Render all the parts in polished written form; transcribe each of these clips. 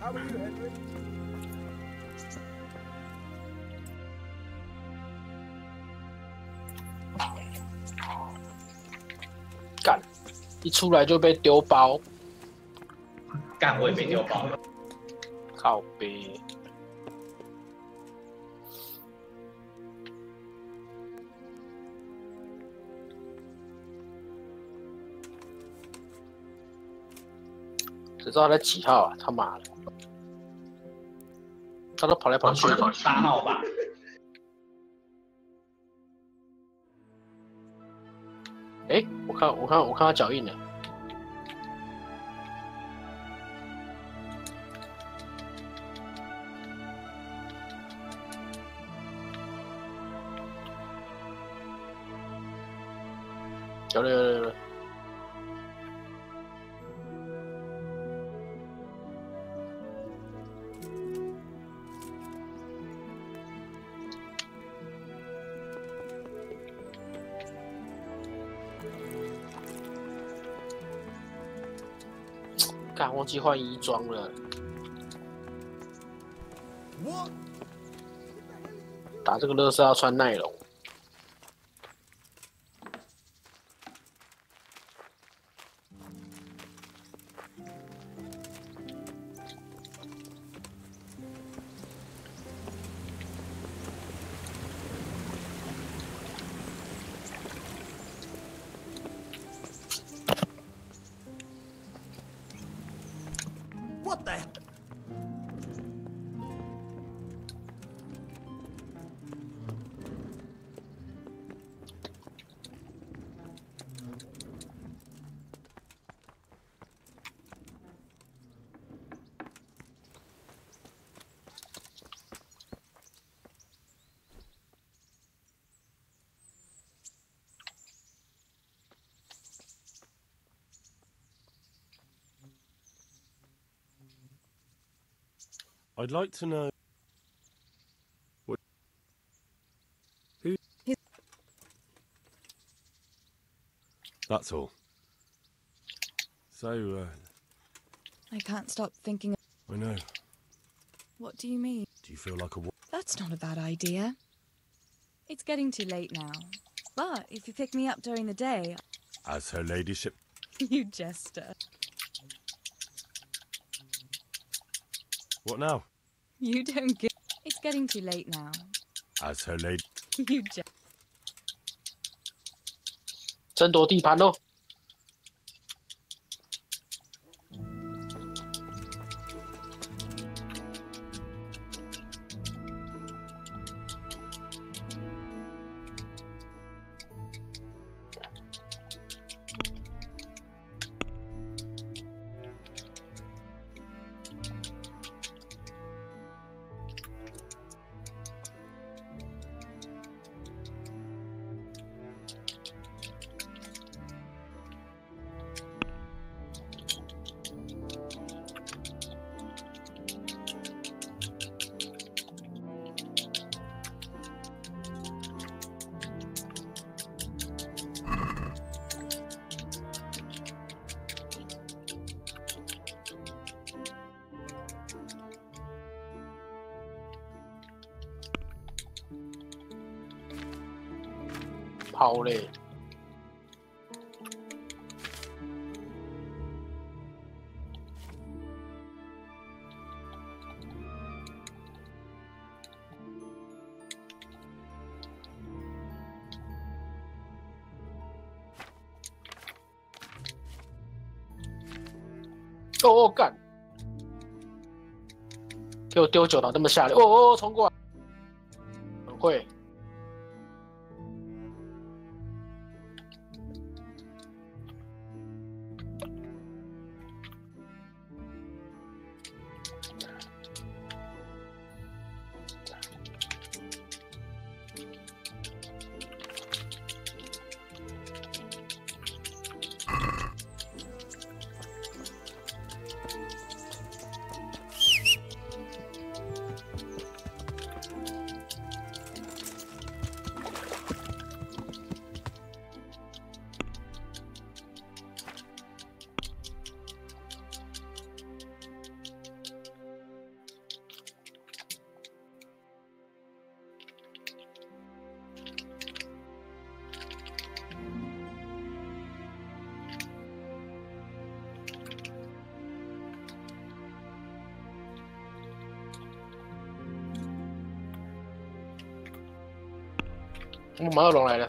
How are you, Henry? 干，一出来就被丢包，干我也被丢包了。靠背。谁知道他在几号啊？他妈的！他都跑来跑去的。8号吧。哎，我看他脚印了。有。干，忘记换衣装了。打这个乐色要穿耐龙。What the? I'd like to know what who. That's all. So, I can't stop thinking. I know. What do you mean? Do you feel like a? That's not a bad idea. It's getting too late now. But if you pick me up during the day... As her ladyship. You jester. What now? You don't get... It's getting too late now. As her lady. You jester. 争夺地盘喽！跑嘞！哦干！给我丢酒脑那么下流！哦，冲过来！很会。马尔龙来了。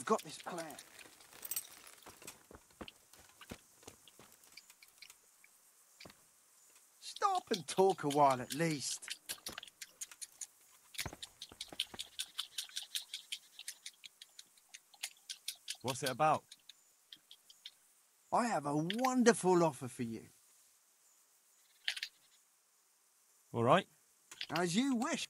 Got this plan. Stop and talk a while at least. What's it about? I have a wonderful offer for you. All right. As you wish.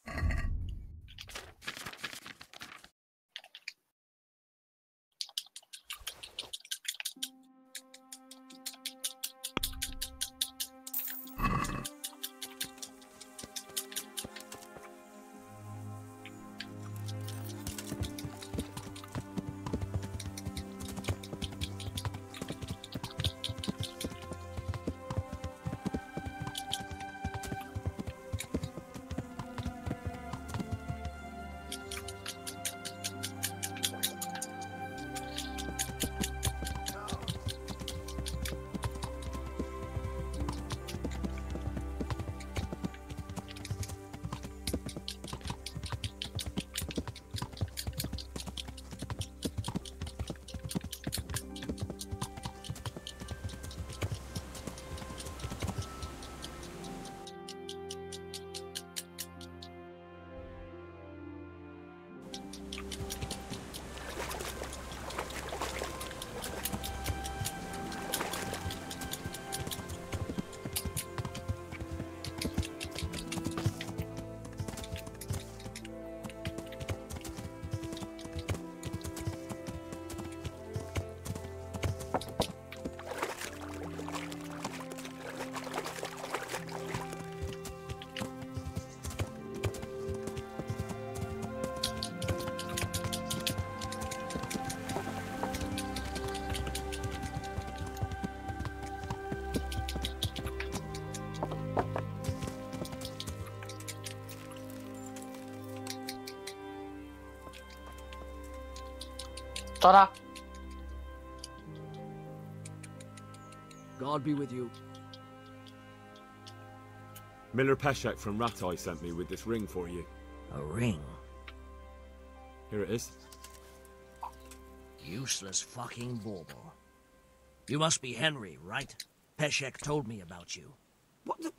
抓他！ God be with you. Miller Peshek from Ratai sent me with this ring for you. A ring? Here it is. Useless fucking bauble. You must be Henry, right? Peshek told me about you. What the...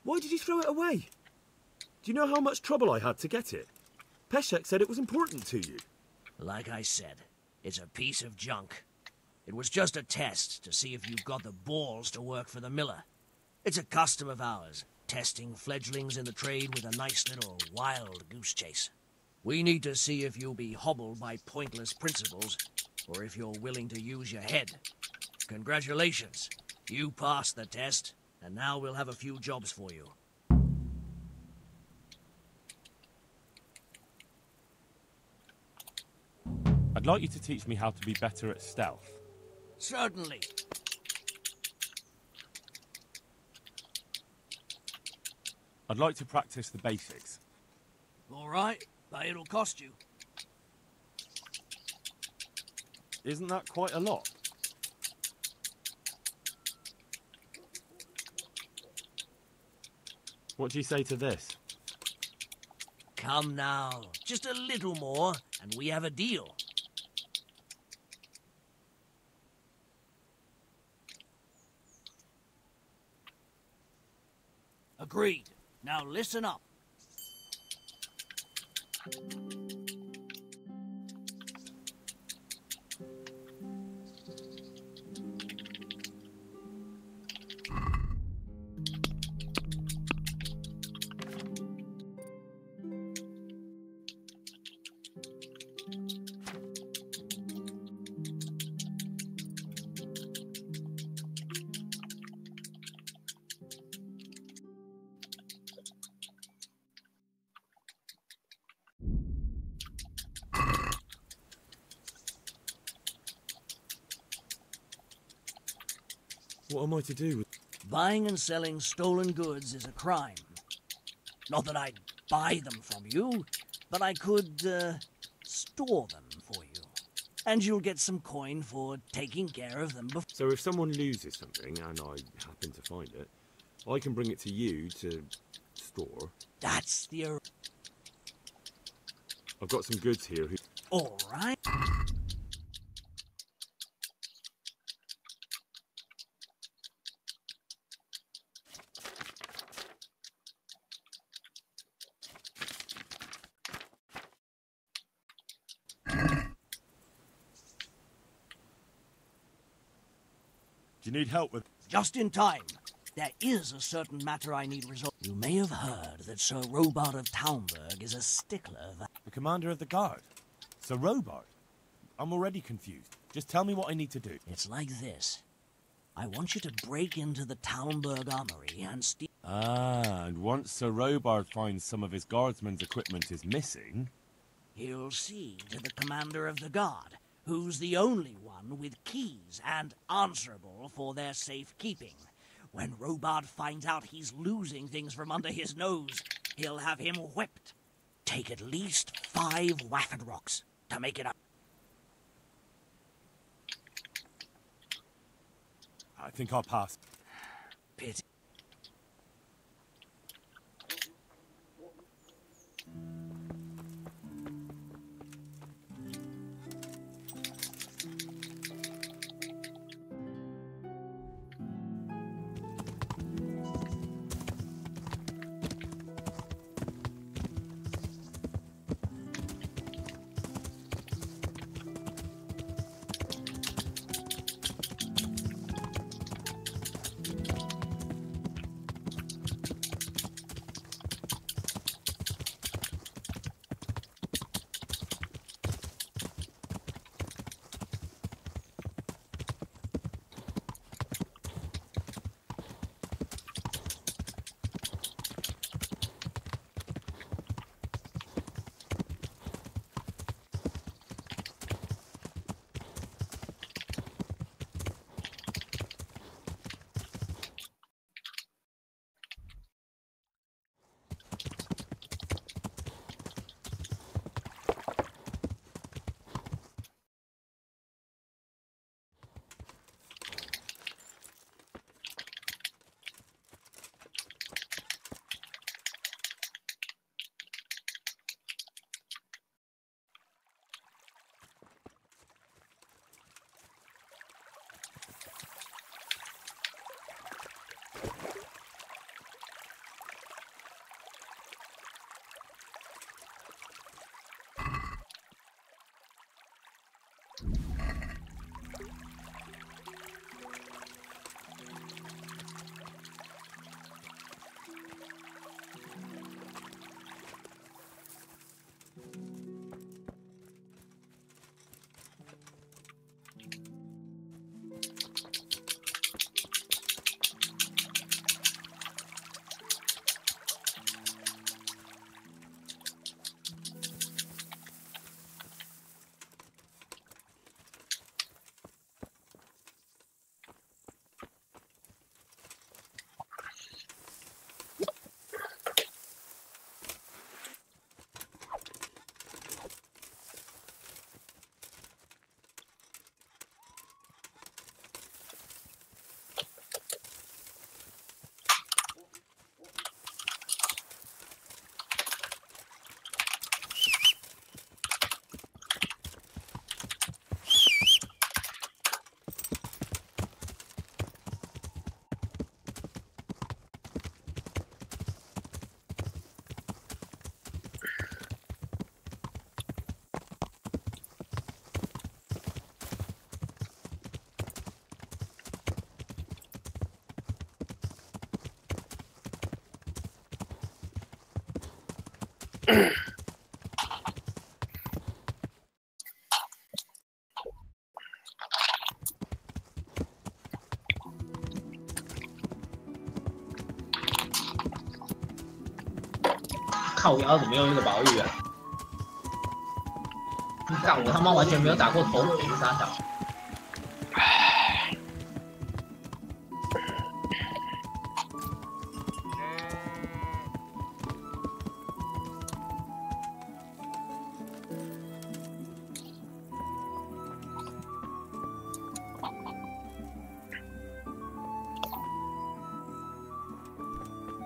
Why did you throw it away? Do you know how much trouble I had to get it? Peshek said it was important to you. Like I said, it's a piece of junk. It was just a test to see if you've got the balls to work for the miller. It's a custom of ours, testing fledglings in the trade with a nice little wild goose chase. We need to see if you'll be hobbled by pointless principles, or if you're willing to use your head. Congratulations. You passed the test, and now we'll have a few jobs for you. I'd like you to teach me how to be better at stealth. Certainly. I'd like to practice the basics. All right, but it'll cost you. Isn't that quite a lot? What do you say to this? Come now, just a little more, and we have a deal. Agreed. Now listen up. What am I to do with... Buying and selling stolen goods is a crime. Not that I'd buy them from you, but I could, store them for you. And you'll get some coin for taking care of them before... So if someone loses something, and I happen to find it, I can bring it to you to store. That's the... I've got some goods here who... All right. Do you need help with... Just in time. There is a certain matter I need resolved. You may have heard that Sir Robart of Townburg is a stickler that... The commander of the guard? Sir Robart? I'm already confused. Just tell me what I need to do. It's like this. I want you to break into the Townburg armory and steal... Ah, and once Sir Robart finds some of his guardsmen's equipment is missing... He'll see to the commander of the guard, who's the only one with keys and answerable for their safekeeping. When Robart finds out he's losing things from under his nose, he'll have him whipped. Take at least 5 Wafford rocks to make it up. I think I'll pass. Pity. 靠腰怎么用一个宝玉啊？干我他妈完全没有打过头骨，傻小。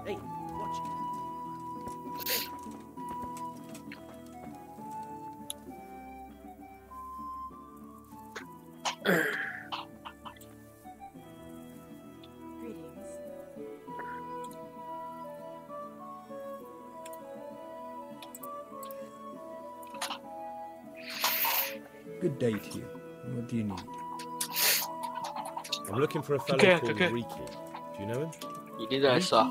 Hey, watch it. Greetings. Good day to you. What do you need? I'm looking for a fellow Okay, called okay. Riki. Do you know him? 一定在杀。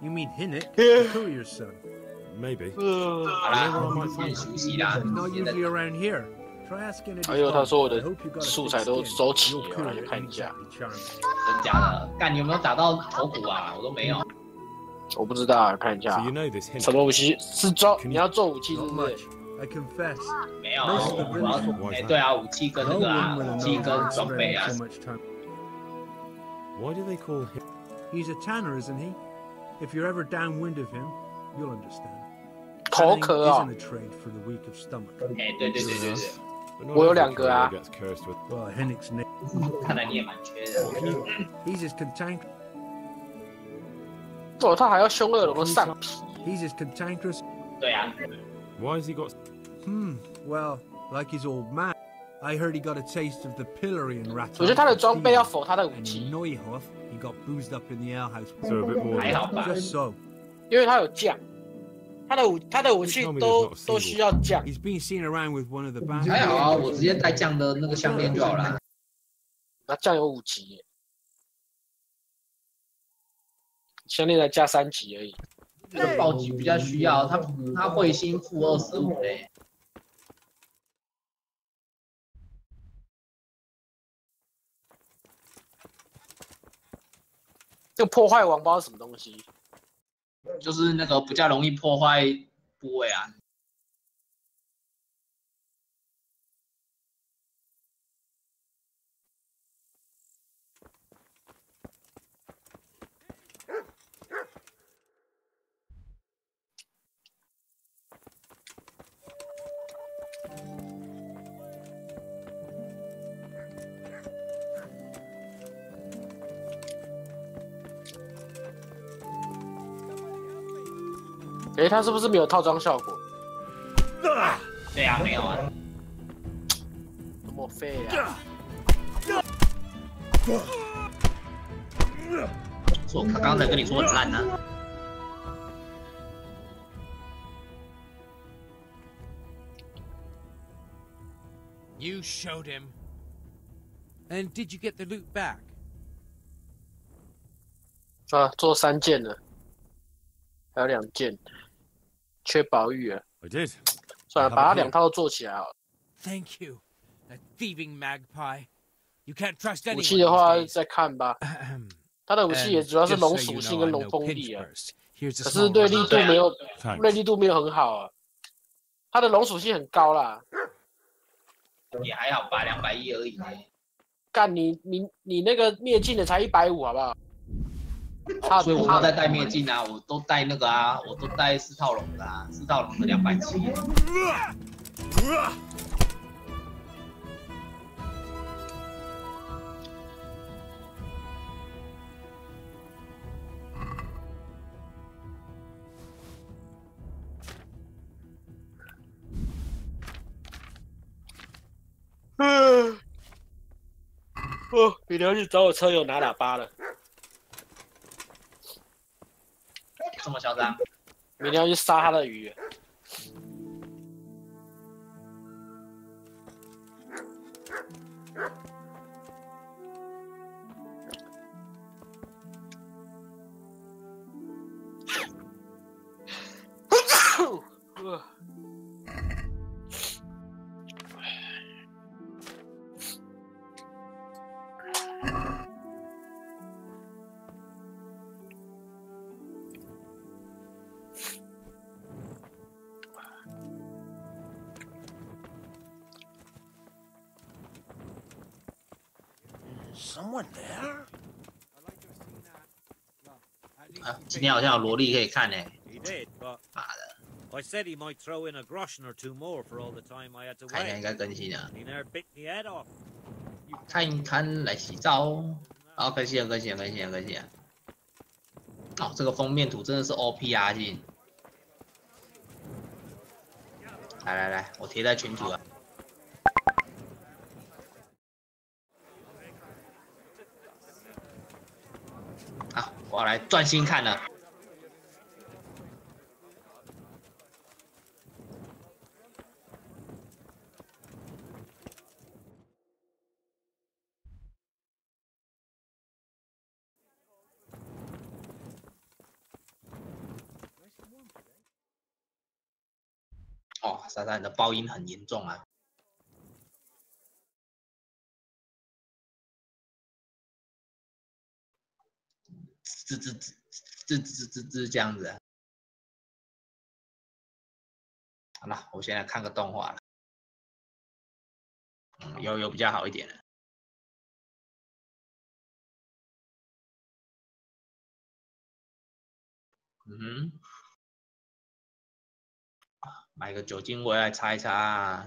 You mean Hinnick, the courier's son? Maybe. 好啦，先熟悉啦。 He's not usually around here. Try asking at his 还有他说我 farm. I 的 hope you got a 素 thick 材都 skin. 收齐 Your 了， courier 来看一 ain't 下。 exactly charming. 真假的？干，你有没有打到头骨啊？我都没有。我不知道，看一 So 下 you。know this 什 hint? 么武器？是做你要做武器是 Not 不是 much.？I confess. 没有， Most of the 我要做。 village- 哎，对啊，武器跟那 No 个啊， one would 武 have 器 known 跟 to 装备 spend 啊 so。much time. Why do they call him? He's a tanner, isn't he? If you're ever downwind of him, you'll understand. 头 Tanning 壳啊 isn't，a trade for the weak of stomach. 哎，对对对对对， But not 我有 every 两个啊。 courier gets cursed with. Well, Hinnick's name. 看来你也蛮缺的。 He's as cantankerous. 哦，他还要凶恶龙的上皮。 He's as cantankerous. 对啊， Why has he got? Well, like his old man. I heard he got a taste of the pillory in Rat. 我觉得他的装备要否他的武 And 器 in，Neuhof, he got boozed up in the alehouse. So a bit more. 还好吧。 Just so. 因为他有将，他的武器都需要将。 He's been seen around with one of the bands. 还好啊，我直接带酱的那个项链就好了。那将有5级耶，项链才加3级而已。那个暴击比较需要，他会心负25嘞。这个破坏王不知道是什么东西，就是那个比较容易破坏部位啊。诶，他是不是没有套装效果？对啊，没有啊。那么废啊！说他刚才跟你说很烂呢、 You showed him. And did you get the loot back? 啊，做3件了，还有2件，缺宝玉啊。 I did. 算了，把它2套都做起来好了。 Thank you. That thieving magpie. You can't trust 武 anyone 器的话 these days. 再看吧。 Ahem. 他的武器也 And 主要是 just 龙 so 属 you 性 know, 跟 I'm 龙 no 锋 pinch 力啊， burst. Here's a 可是 small 对 one. 力度没有 Thanks. 锐利度没有很好啊。他的龙属性很高啦。也还好吧，210而已呢。干你那个灭境的才150好不好？所以我都在带灭镜啊，我都带那个啊，我都带4套龙的啊，4套龙的270。哦，你要去找我车友拿喇叭了。这么嚣张？明天要去杀他的鱼。Someone there? 啊，今天好像有萝莉可以看呢。 He did, but 妈的， I said he might throw in a groschen or two more for all the time I had to 看一下应 wait. 该更新了。 He never bit me head off. 看一看，来洗澡。好，更新了，更新了，更新了，更新了。哦，这个封面图真的是 OP 啊，进。来来来，我贴在群组了。好，我要来专心看了。哦，莎莎，你的爆音很严重啊！吱这样子。好了，我现在看个动画了。有比较好一点了。嗯哼，买个酒精回来擦一擦。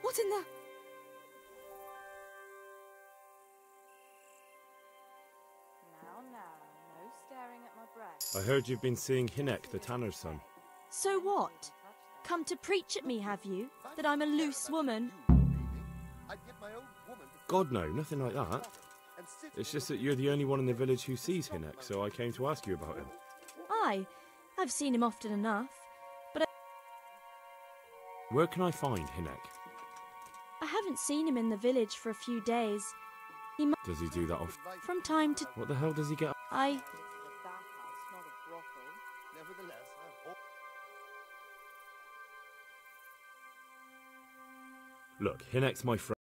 What in the... Now, no staring at my breast. I heard you've been seeing Hinek, the tanner's son. So what? Come to preach at me, have you? That I'm a loose woman? God, no, nothing like that. It's just that you're the only one in the village who sees Hinek, so I came to ask you about him. Aye, I've seen him often enough, but Where can I find Hinek? I haven't seen him in the village for a few days. Does he do that often? From time to... What the hell does he get? Look, Hinek's my friend.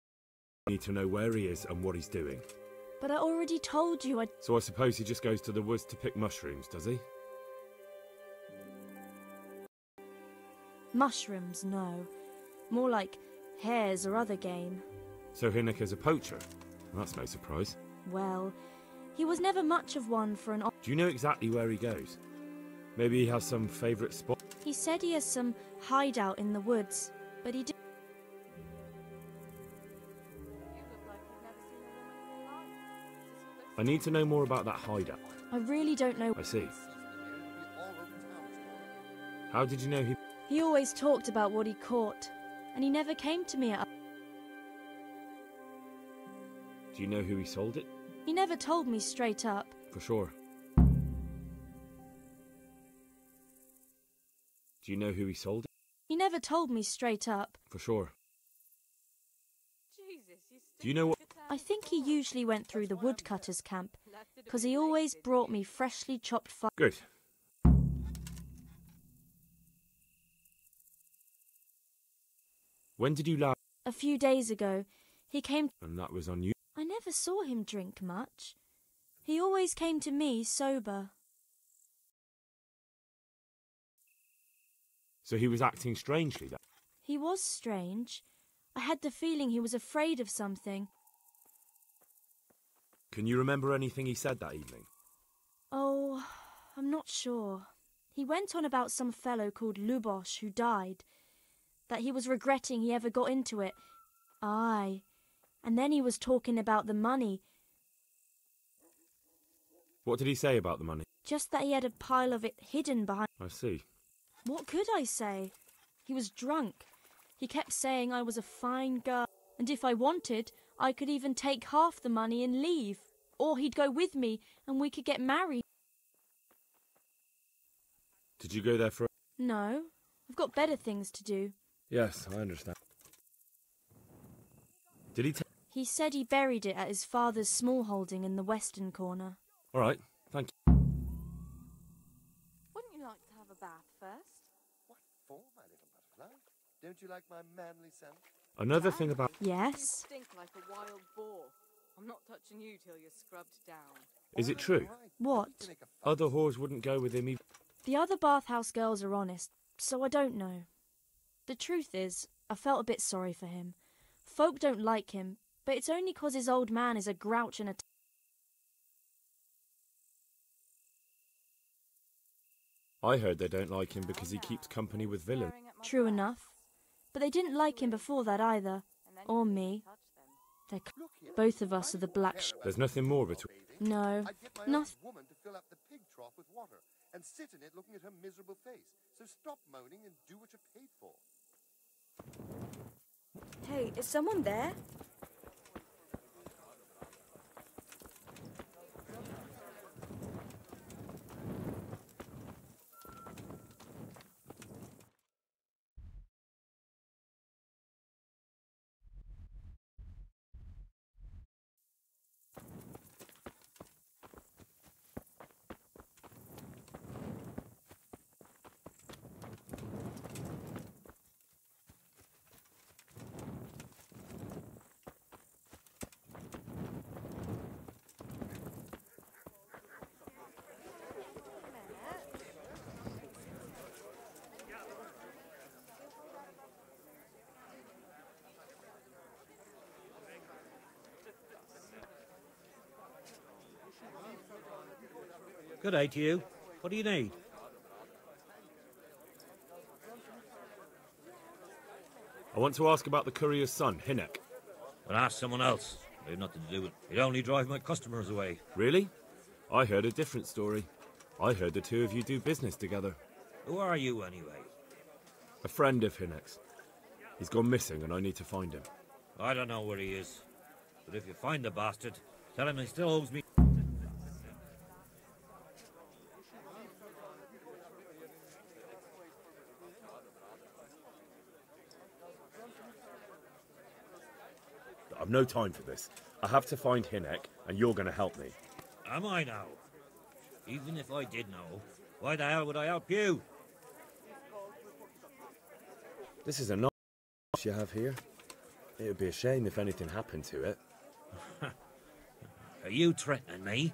I need to know where he is and what he's doing. But I already told you I... So I suppose he just goes to the woods to pick mushrooms, does he? Mushrooms, no. More like hares or other game. So Hinek is a poacher? That's no surprise. Well, he was never much of one for an... Do you know exactly where he goes? Maybe he has some favourite spot? He said he has some hideout in the woods, but he did... I need to know more about that hideout. I really don't know... I see. How did you know he... He always talked about what he caught, and he never came to me at... Do you know who he sold it? He never told me straight up. For sure. Do you know who he sold it? He never told me straight up. For sure. Do you know what? I think he usually went through the woodcutters' camp, because he always brought me freshly chopped Good. When did you last? A few days ago, he came. And that was on you. I never saw him drink much. He always came to me sober. So he was acting strangely then? He was strange. I had the feeling he was afraid of something. Can you remember anything he said that evening? Oh, I'm not sure. He went on about some fellow called Lubosh who died, that he was regretting he ever got into it. Aye. And then he was talking about the money. What did he say about the money? Just that he had a pile of it hidden behind. I see. What could I say? He was drunk. He kept saying I was a fine girl, and if I wanted, I could even take half the money and leave. Or he'd go with me, and we could get married. Did you go there for... No, I've got better things to do. Yes, I understand. Did he He said he buried it at his father's small holding in the western corner. All right, thank you. Wouldn't you like to have a bath first? What for, my little butterfly? Don't you like my manly scent? Another thing about... Yes. You stink like a wild boar. I'm not touching you till you're scrubbed down. Is it true? What? Other whores wouldn't go with him even... The other bathhouse girls are honest, so I don't know. The truth is, I felt a bit sorry for him. Folk don't like him, but it's only 'cause his old man is a grouch and a... I heard they don't like him because he keeps company with villains. True enough. But they didn't like him before that either. Or me. They're both of us are the black There's nothing more between... No, I'd nothing. woman to fill up the pig trough with water and sit in it looking at her miserable face. So stop moaning and do what you're paid for. Hey, is someone there? Good day to you. What do you need? I want to ask about the courier's son, Hinek. Well, ask someone else. I have nothing to do with it. He'd only drive my customers away. Really? I heard a different story. I heard the two of you do business together. Who are you, anyway? A friend of Hinek's. He's gone missing and I need to find him. I don't know where he is. But if you find the bastard, tell him he still owes me. I've no time for this. I have to find Hinek and you're going to help me. Am I now? Even if I did know, why the hell would I help you? This is a nice you have here. It would be a shame if anything happened to it. Are you threatening me?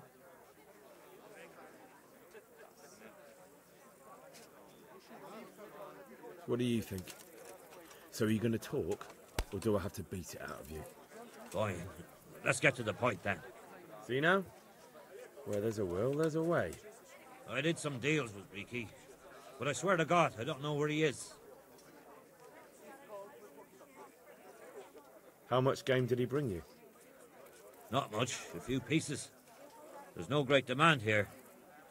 What do you think? So are you going to talk, or do I have to beat it out of you? Fine. Let's get to the point then. See now? Where there's a will, there's a way. I did some deals with Riki, but I swear to God, I don't know where he is. How much game did he bring you? Not much, a few pieces. There's no great demand here.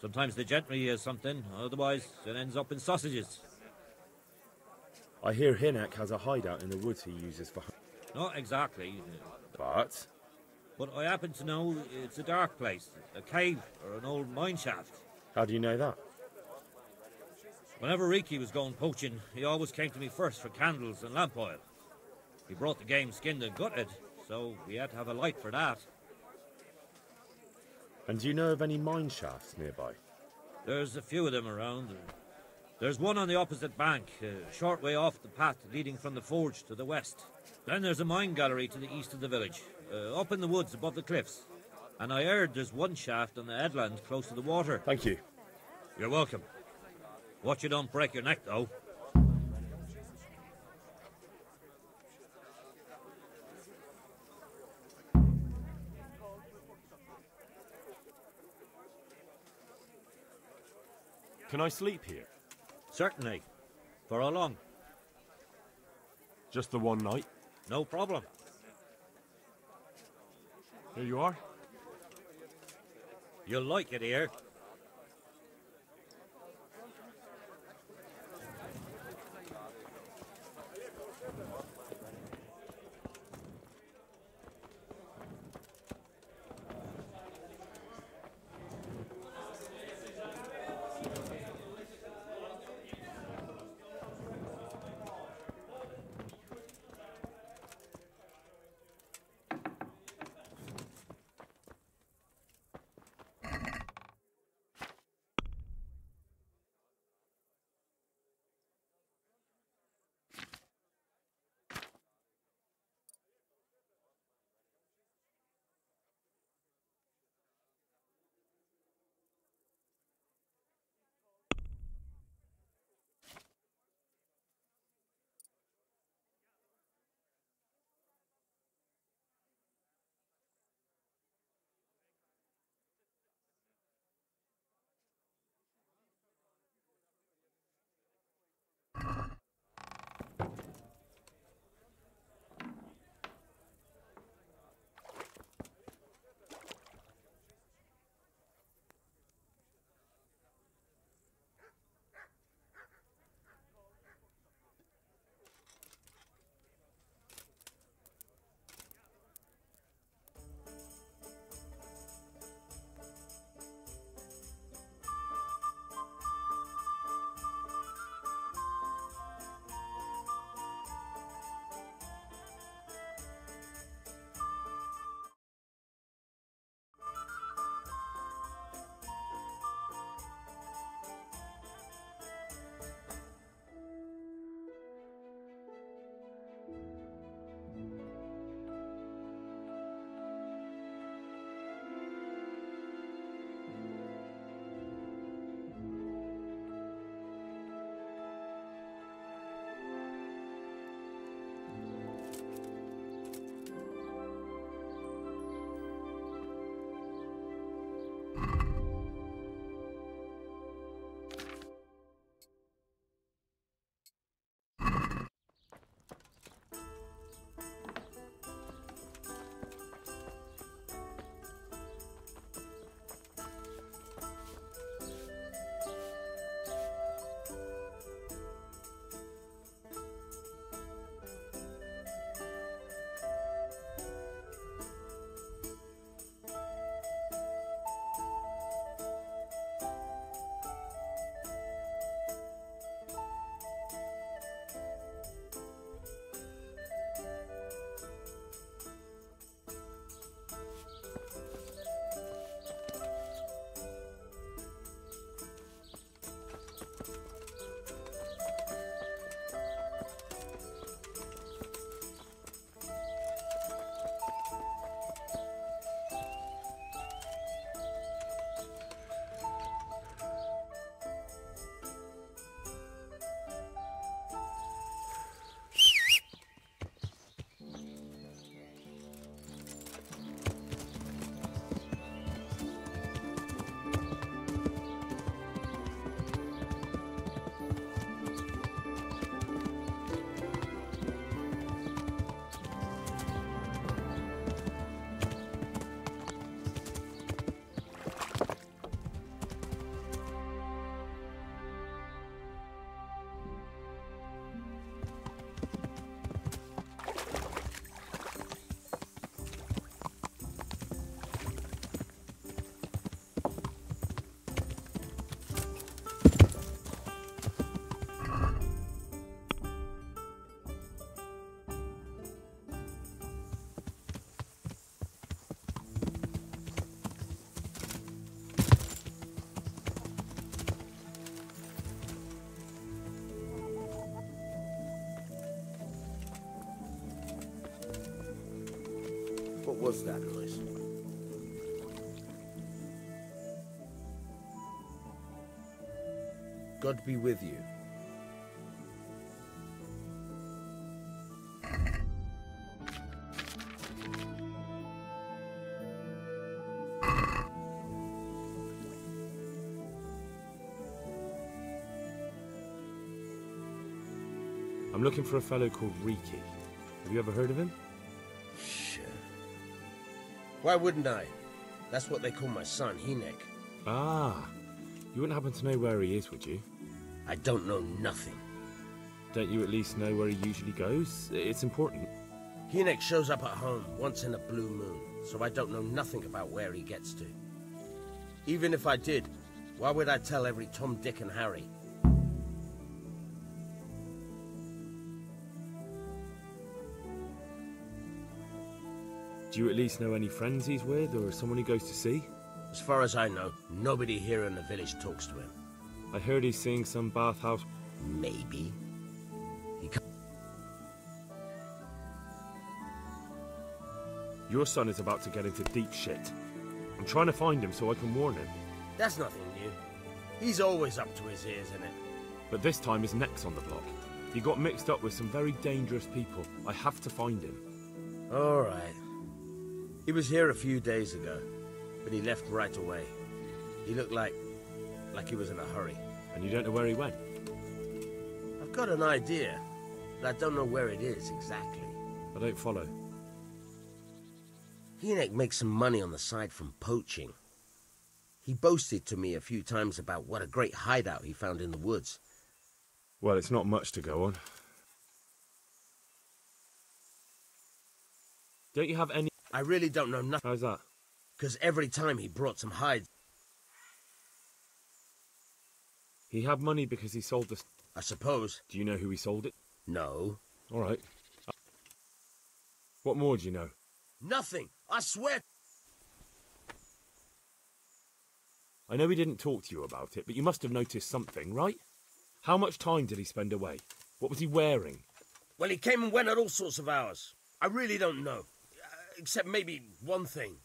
Sometimes the gentry has something, otherwise it ends up in sausages. I hear Hinek has a hideout in the woods he uses for... Not exactly. But? But I happen to know it's a dark place, a cave or an old mine shaft. How do you know that? Whenever Riki was going poaching, he always came to me first for candles and lamp oil. We brought the game skinned and gutted, so we had to have a light for that. And do you know of any mine shafts nearby? There's a few of them around. There's one on the opposite bank, a short way off the path leading from the forge to the west. Then there's a mine gallery to the east of the village, up in the woods above the cliffs. And I heard there's one shaft on the headland close to the water. Thank you. You're welcome. Watch you don't break your neck, though. Can I sleep here? Certainly. For how long? Just the one night? No problem. Here you are. You'll like it here. What was that noise? God be with you. I'm looking for a fellow called Riki. Have you ever heard of him? Sure. Why wouldn't I? That's what they call my son, Hinek. Ah. You wouldn't happen to know where he is, would you? I don't know nothing. Don't you at least know where he usually goes? It's important. Hinek shows up at home once in a blue moon, so I don't know nothing about where he gets to. Even if I did, why would I tell every Tom, Dick and Harry? Do you at least know any friends he's with, or someone he goes to see? As far as I know, nobody here in the village talks to him. I heard he's seeing some bathhouse. Maybe. Your son is about to get into deep shit. I'm trying to find him so I can warn him. That's nothing new. He's always up to his ears in it. But this time his neck's on the block. He got mixed up with some very dangerous people. I have to find him. All right. He was here a few days ago, but he left right away. He looked like he was in a hurry. And you don't know where he went? I've got an idea, but I don't know where it is exactly. I don't follow. Hinek makes some money on the side from poaching. He boasted to me a few times about what a great hideout he found in the woods. Well, it's not much to go on. Don't you have any... I really don't know nothing. How's that? Because every time he brought some hides... He had money because he sold the... I suppose. Do you know who he sold it? No. All right. What more do you know? Nothing. I swear. I know he didn't talk to you about it, but you must have noticed something, right? How much time did he spend away? What was he wearing? Well, he came and went at all sorts of hours. I really don't know. Except maybe one thing.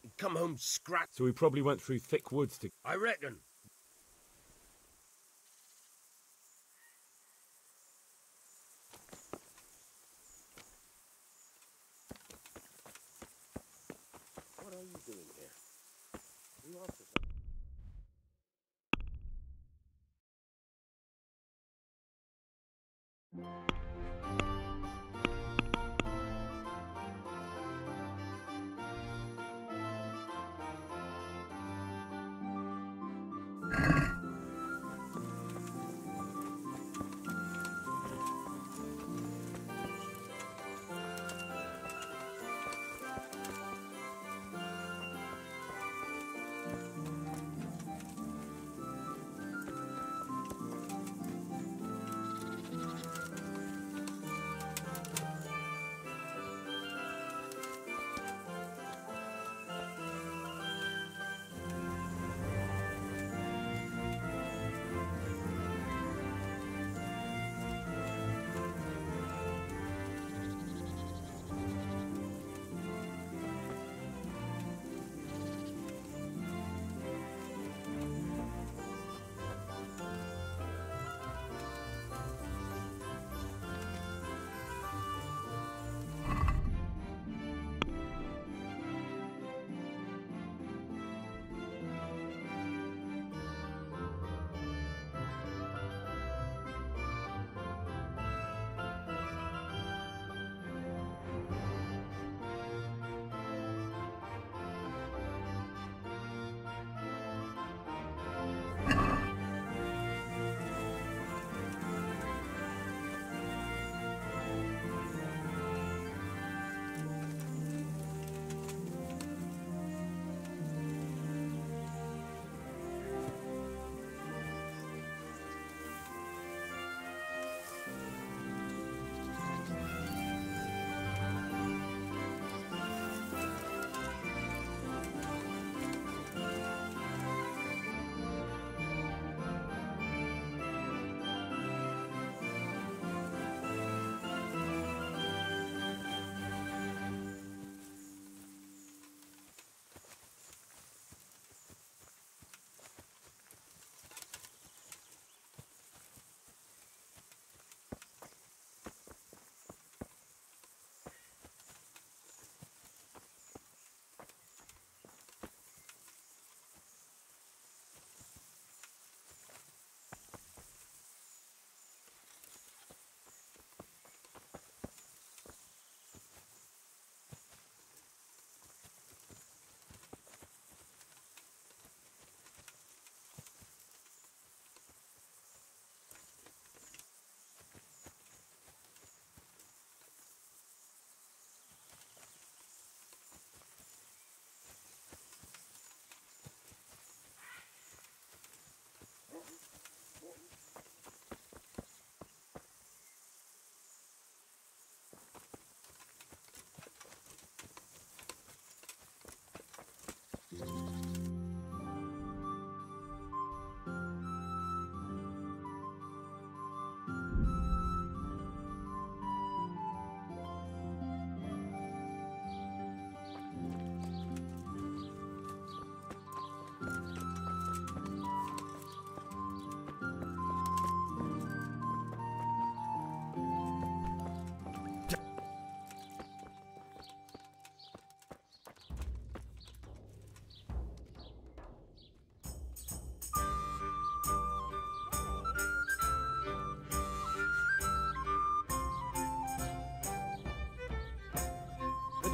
He'd come home scratched. So he probably went through thick woods to... I reckon. What are you doing here? You after something?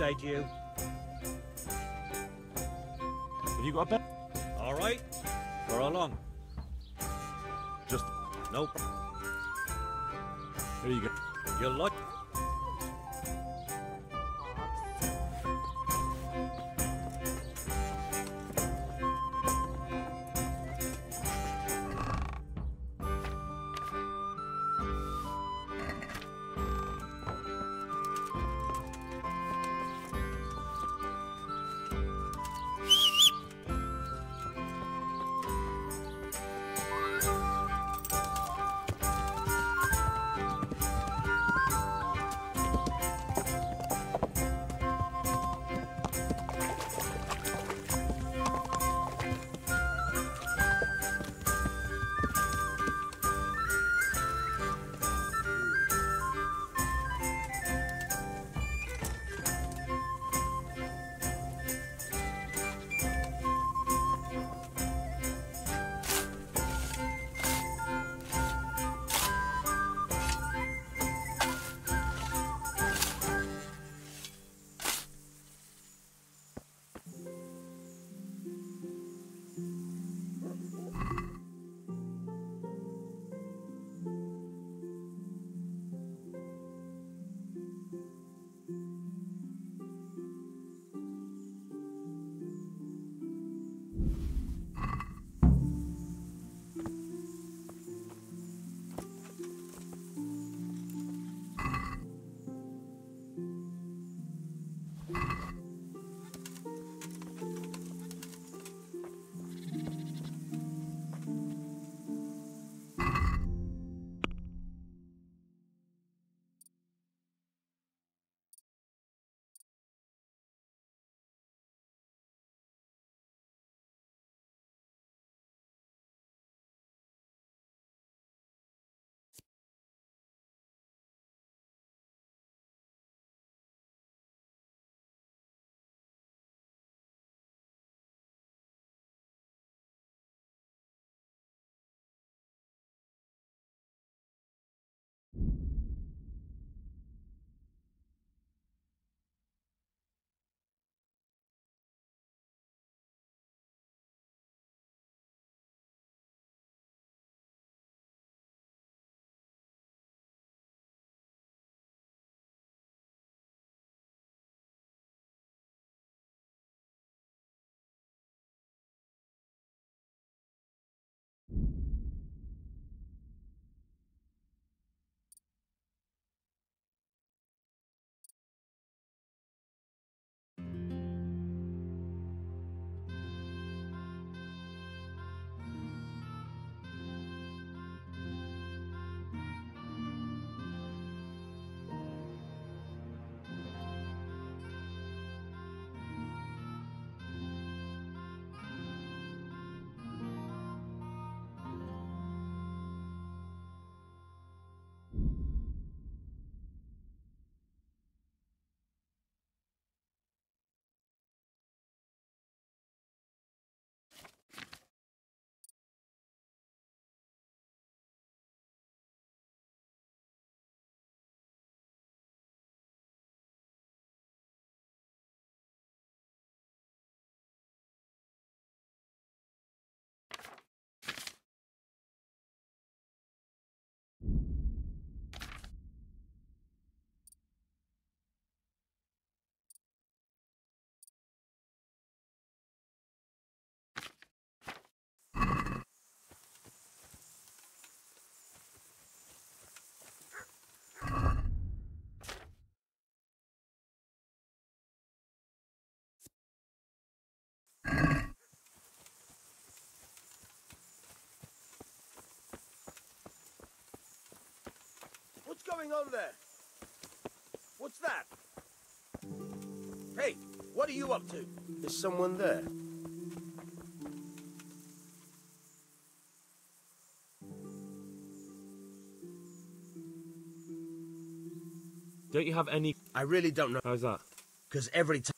say to you? Have you got a bet? All right. For how long? Just... Nope. Here you go. You'll like... What's going on there? What's that? Hey, what are you up to? Is someone there? Don't you have any... I really don't know. How's that? Because every time...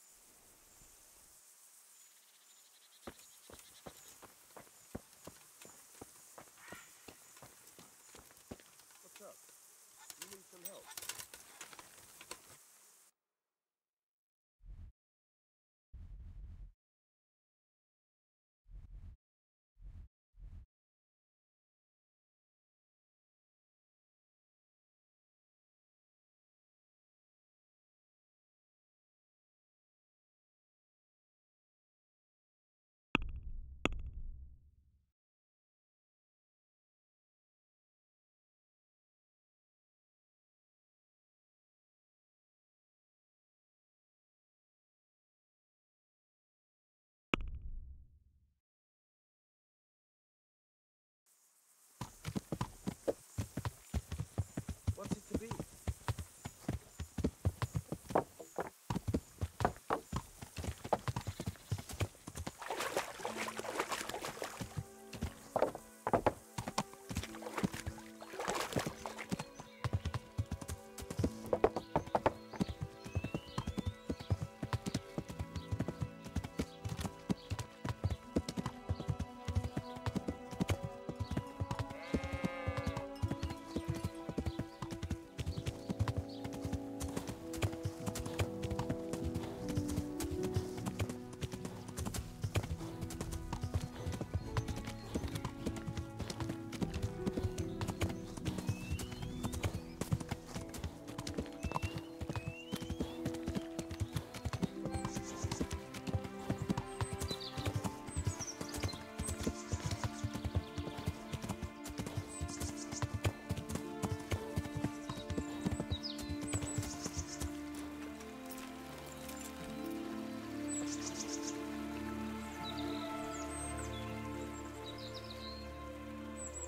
What's up? You need some help?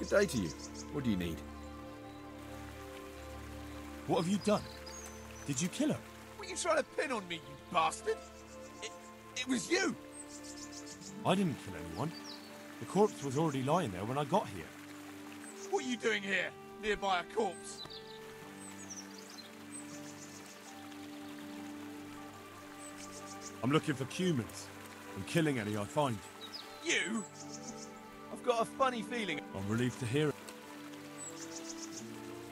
Good day to you. What do you need? What have you done? Did you kill her? What are you trying to pin on me, you bastard? It was you! I didn't kill anyone. The corpse was already lying there when I got here. What are you doing here, nearby a corpse? I'm looking for humans and killing any I find. You? I've got a funny feeling. I'm relieved to hear it.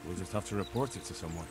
We'll just have to report it to someone.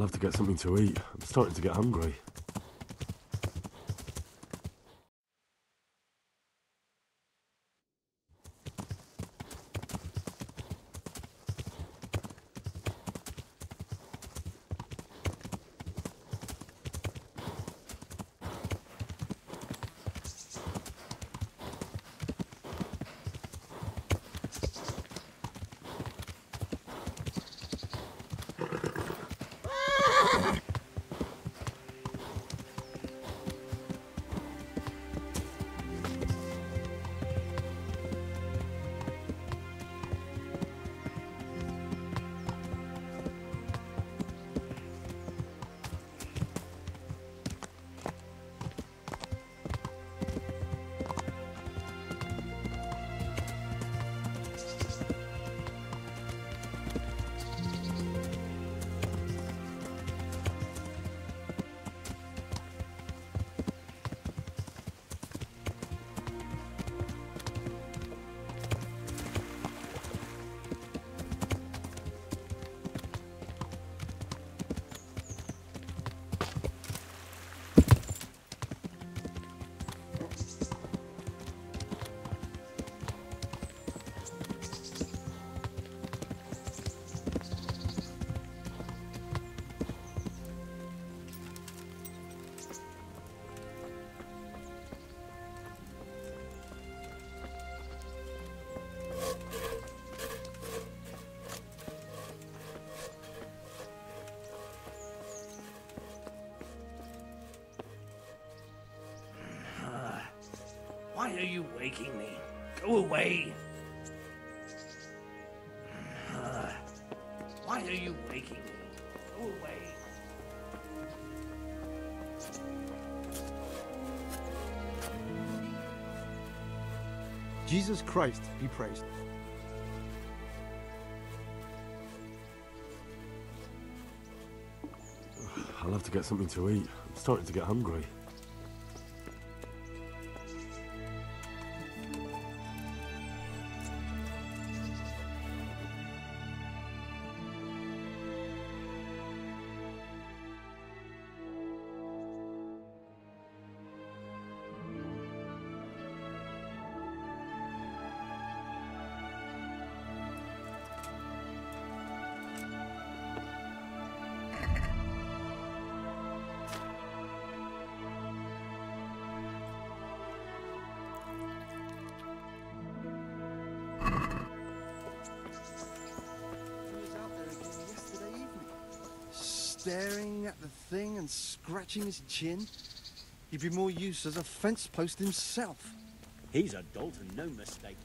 have to get something to eat. I'm starting to get hungry. Why are you waking me? Go away! Why are you waking me? Go away! Jesus Christ be praised. I'll have to get something to eat. I'm starting to get hungry. Staring at the thing and scratching his chin. He'd be more use as a fence post himself. He's a Dalton, no mistake.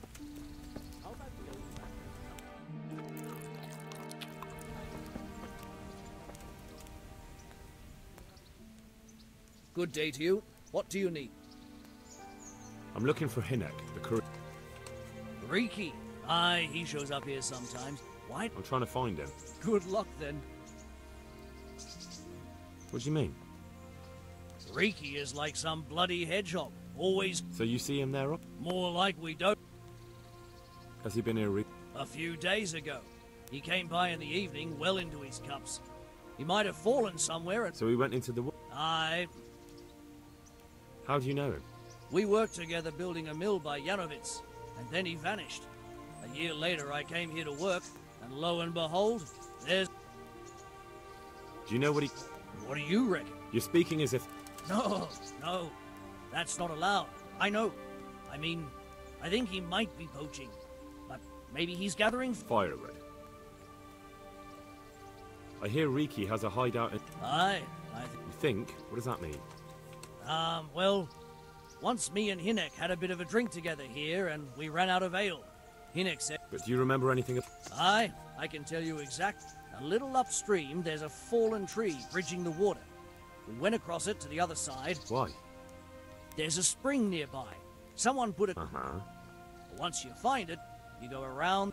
Good day to you. What do you need? I'm looking for Hinek, the courier. Riki. Aye, he shows up here sometimes. Why? I'm trying to find him. Good luck then. What do you mean? Riki is like some bloody hedgehog. Always. So you see him there? More like we don't. Has he been here A few days ago. He came by in the evening, well into his cups. He might have fallen somewhere and... So he went into the wood? Aye. How do you know him? We worked together building a mill by Yanovitz, and then he vanished. A year later I came here to work, and lo and behold, there's... Do you know what he... What do you reckon? You're speaking as if... No, that's not allowed. I know. I mean, I think he might be poaching, but maybe he's gathering... Fire away. I hear Riki has a hideout in... Aye, You think? What does that mean? Well, once me and Hinek had a bit of a drink together here, and we ran out of ale. Hinek said... But do you remember anything of... Aye, I can tell you exact. A little upstream, there's a fallen tree bridging the water. We went across it to the other side. Why? There's a spring nearby. Someone put it... Uh-huh. Once you find it, you go around...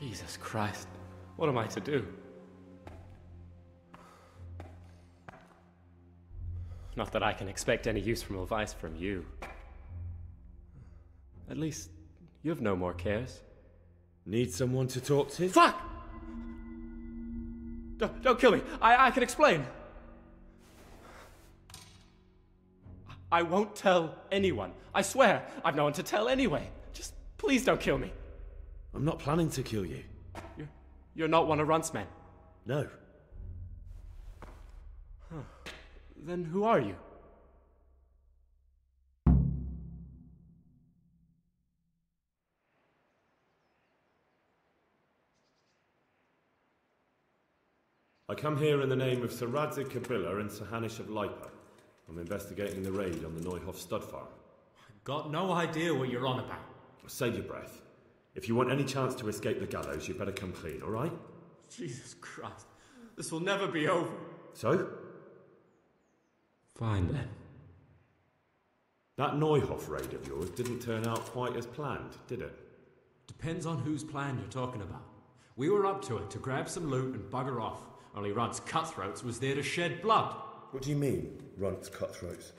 Jesus Christ. What am I to do? Not that I can expect any useful advice from you. At least, you've no more cares. Need someone to talk to? Fuck! Don't kill me. I can explain. I won't tell anyone. I swear, I've no one to tell anyway. Just please don't kill me. I'm not planning to kill you. You're not one of Runt's men? No. Huh. Then who are you? I come here in the name of Sir Radzig Kabila and Sir Hanish of Lipa. I'm investigating the raid on the Neuhof stud farm. I've got no idea what you're on about. Save your breath. If you want any chance to escape the gallows, you better come clean, all right? Jesus Christ. This will never be over. So? Fine then. That Neuhof raid of yours didn't turn out quite as planned, did it? Depends on whose plan you're talking about. We were up to it to grab some loot and bugger off. Only Runt's cutthroats was there to shed blood. What do you mean, Runt's cutthroats?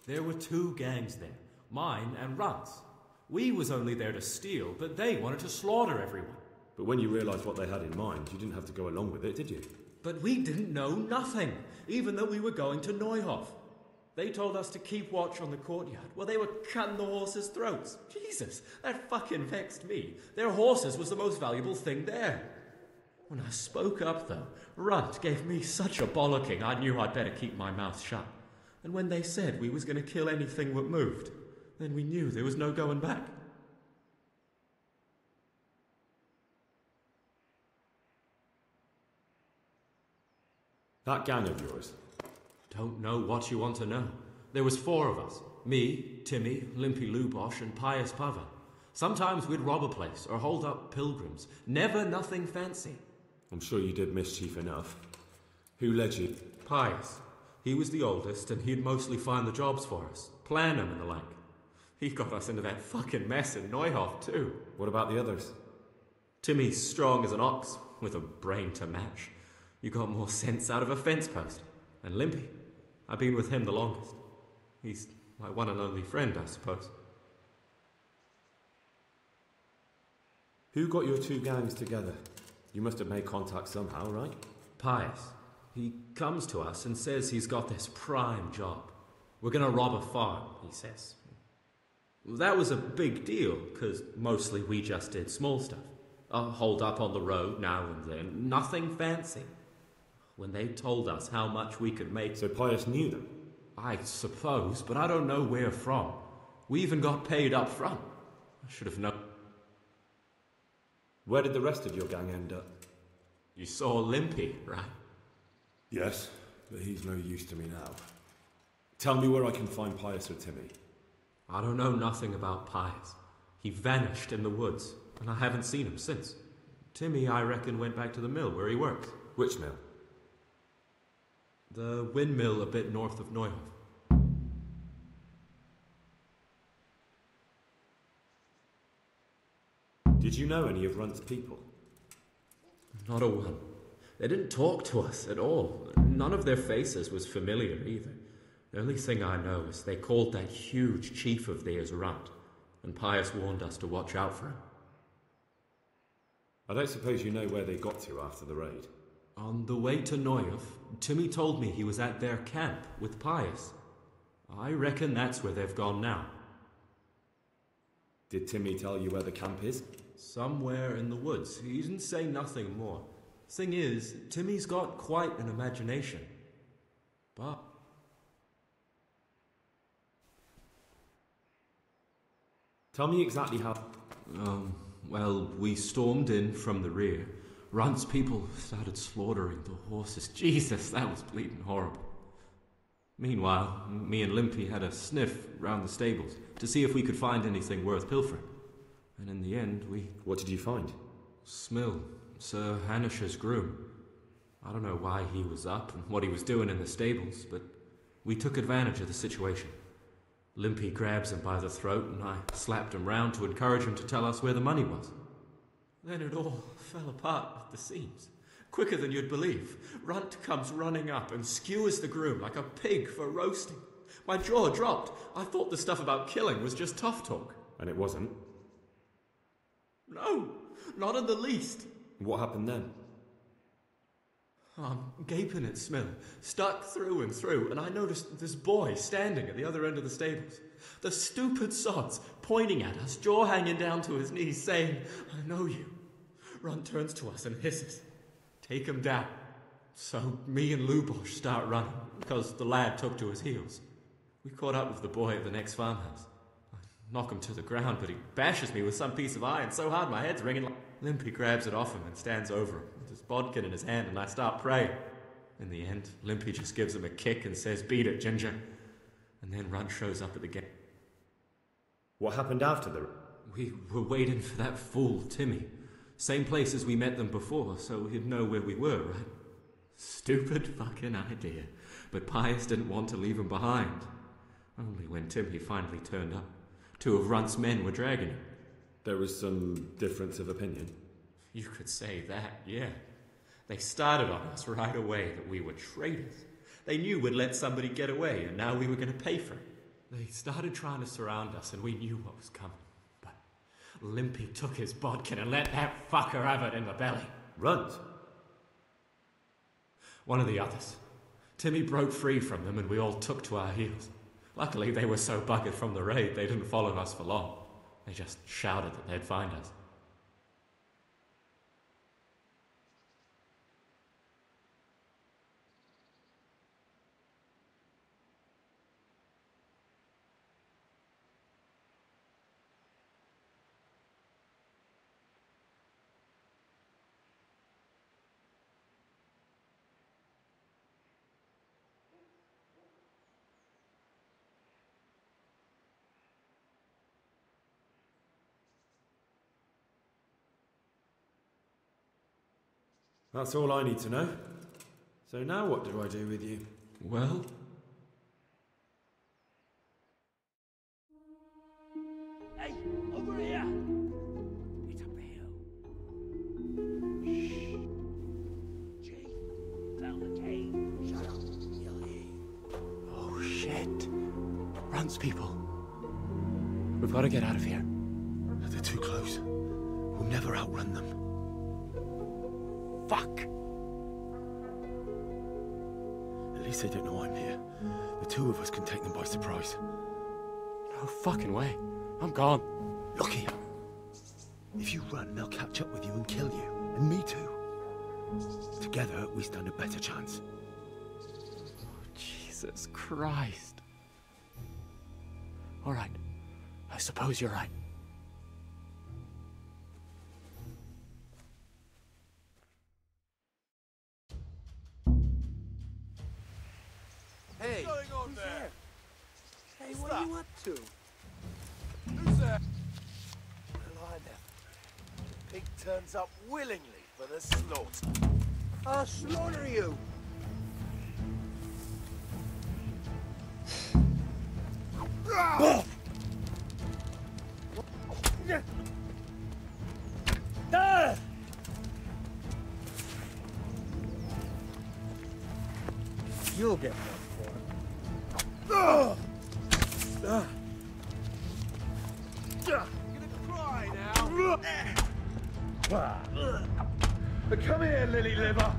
There were two gangs there, mine and Runt's. We was only there to steal, but they wanted to slaughter everyone. But when you realised what they had in mind, you didn't have to go along with it, did you? But we didn't know nothing, even though we were going to Neuhof. They told us to keep watch on the courtyard while they were cutting the horses' throats. Jesus, that fucking vexed me. Their horses was the most valuable thing there. When I spoke up, though, Runt gave me such a bollocking I knew I'd better keep my mouth shut. And when they said we was going to kill anything that moved, then we knew there was no going back. That gang of yours? Don't know what you want to know. There was 4 of us. Me, Timmy, Limpy Lubosh, and Pius Pavan. Sometimes we'd rob a place or hold up pilgrims. Never nothing fancy. I'm sure you did mischief enough. Who led you? Pius. He was the oldest, and he'd mostly find the jobs for us. Plan them and the like. He got us into that fucking mess in Neuhof, too. What about the others? Timmy's strong as an ox, with a brain to match. You got more sense out of a fence post. And Limpy. I've been with him the longest. He's my one and only friend, I suppose. Who got your 2 gangs together? You must have made contact somehow, right? Pius. He comes to us and says he's got this prime job. We're gonna rob a farm, he says. That was a big deal, because mostly we just did small stuff. Hold up on the road now and then, nothing fancy. When they told us how much we could make... So Pius knew them? I suppose, but I don't know where from. We even got paid up front. I should have known. Where did the rest of your gang end up? You saw Limpy, right? Yes, but he's no use to me now. Tell me where I can find Pius or Timmy. I don't know nothing about Pius. He vanished in the woods, and I haven't seen him since. Timmy, I reckon, went back to the mill where he works. Which mill? The windmill a bit north of Neuhof. Did you know any of Runt's people? Not a one. They didn't talk to us at all. None of their faces was familiar either. The only thing I know is they called that huge chief of theirs Runt, and Pius warned us to watch out for him. I don't suppose you know where they got to after the raid? On the way to Neuhof, Timmy told me he was at their camp with Pius. I reckon that's where they've gone now. Did Timmy tell you where the camp is? Somewhere in the woods. He didn't say nothing more. Thing is, Timmy's got quite an imagination. But... Tell me exactly how... Well, we stormed in from the rear. Runt's people started slaughtering the horses. Jesus, that was bleeding horrible. Meanwhile, me and Limpy had a sniff round the stables to see if we could find anything worth pilfering. And in the end, we... What did you find? Smill, Sir Hanish's groom. I don't know why he was up and what he was doing in the stables, but we took advantage of the situation. Limpy grabs him by the throat and I slapped him round to encourage him to tell us where the money was. Then it all fell apart at the seams. Quicker than you'd believe. Runt comes running up and skewers the groom like a pig for roasting. My jaw dropped. I thought the stuff about killing was just tough talk. And it wasn't? No, not in the least. What happened then? I'm gaping at Smil, stuck through and through, and I noticed this boy standing at the other end of the stables. The stupid sods pointing at us, jaw hanging down to his knees, saying, "I know you." Runt turns to us and hisses, "Take him down." So me and Lubosh start running, because the lad took to his heels. We caught up with the boy at the next farmhouse. I knock him to the ground, but he bashes me with some piece of iron so hard my head's ringing like... Limpy grabs it off him and stands over him, with his bodkin in his hand, and I start praying. In the end, Limpy just gives him a kick and says, "Beat it, Ginger." And then Runt shows up at the gate. What happened after the... We were waiting for that fool, Timmy. Same place as we met them before, so he'd know where we were, right? Stupid fucking idea. But Pius didn't want to leave him behind. Only when Timmy finally turned up, 2 of Runt's men were dragging him. There was some difference of opinion? You could say that, yeah. They started on us right away that we were traitors. They knew we'd let somebody get away, and now we were going to pay for it. They started trying to surround us, and we knew what was coming. But Limpy took his bodkin and let that fucker have it in the belly. Runt? One of the others. Timmy broke free from them, and we all took to our heels. Luckily, they were so buggered from the raid, they didn't follow us for long. They just shouted that they'd find us. That's all I need to know. So now what do I do with you? Well... Hey, over here! It's up the hill. Shh. Chief, found the cave. Shut up, he'll hear you. Oh, shit. Runt's people. We've got to get out of here. They're too close. We'll never outrun them. Fuck! At least they don't know I'm here. The 2 of us can take them by surprise. No fucking way. I'm gone. Look here. If you run, they'll catch up with you and kill you. And me too. Together, we stand a better chance. Oh, Jesus Christ. All right. I suppose you're right. Hey, what's going on there? Hey, what are you up to? Who's there? Well, I never. The pig turns up willingly for the slaughter. I'll slaughter you. You'll get one for it. You're gonna cry now. Come here, lily liver.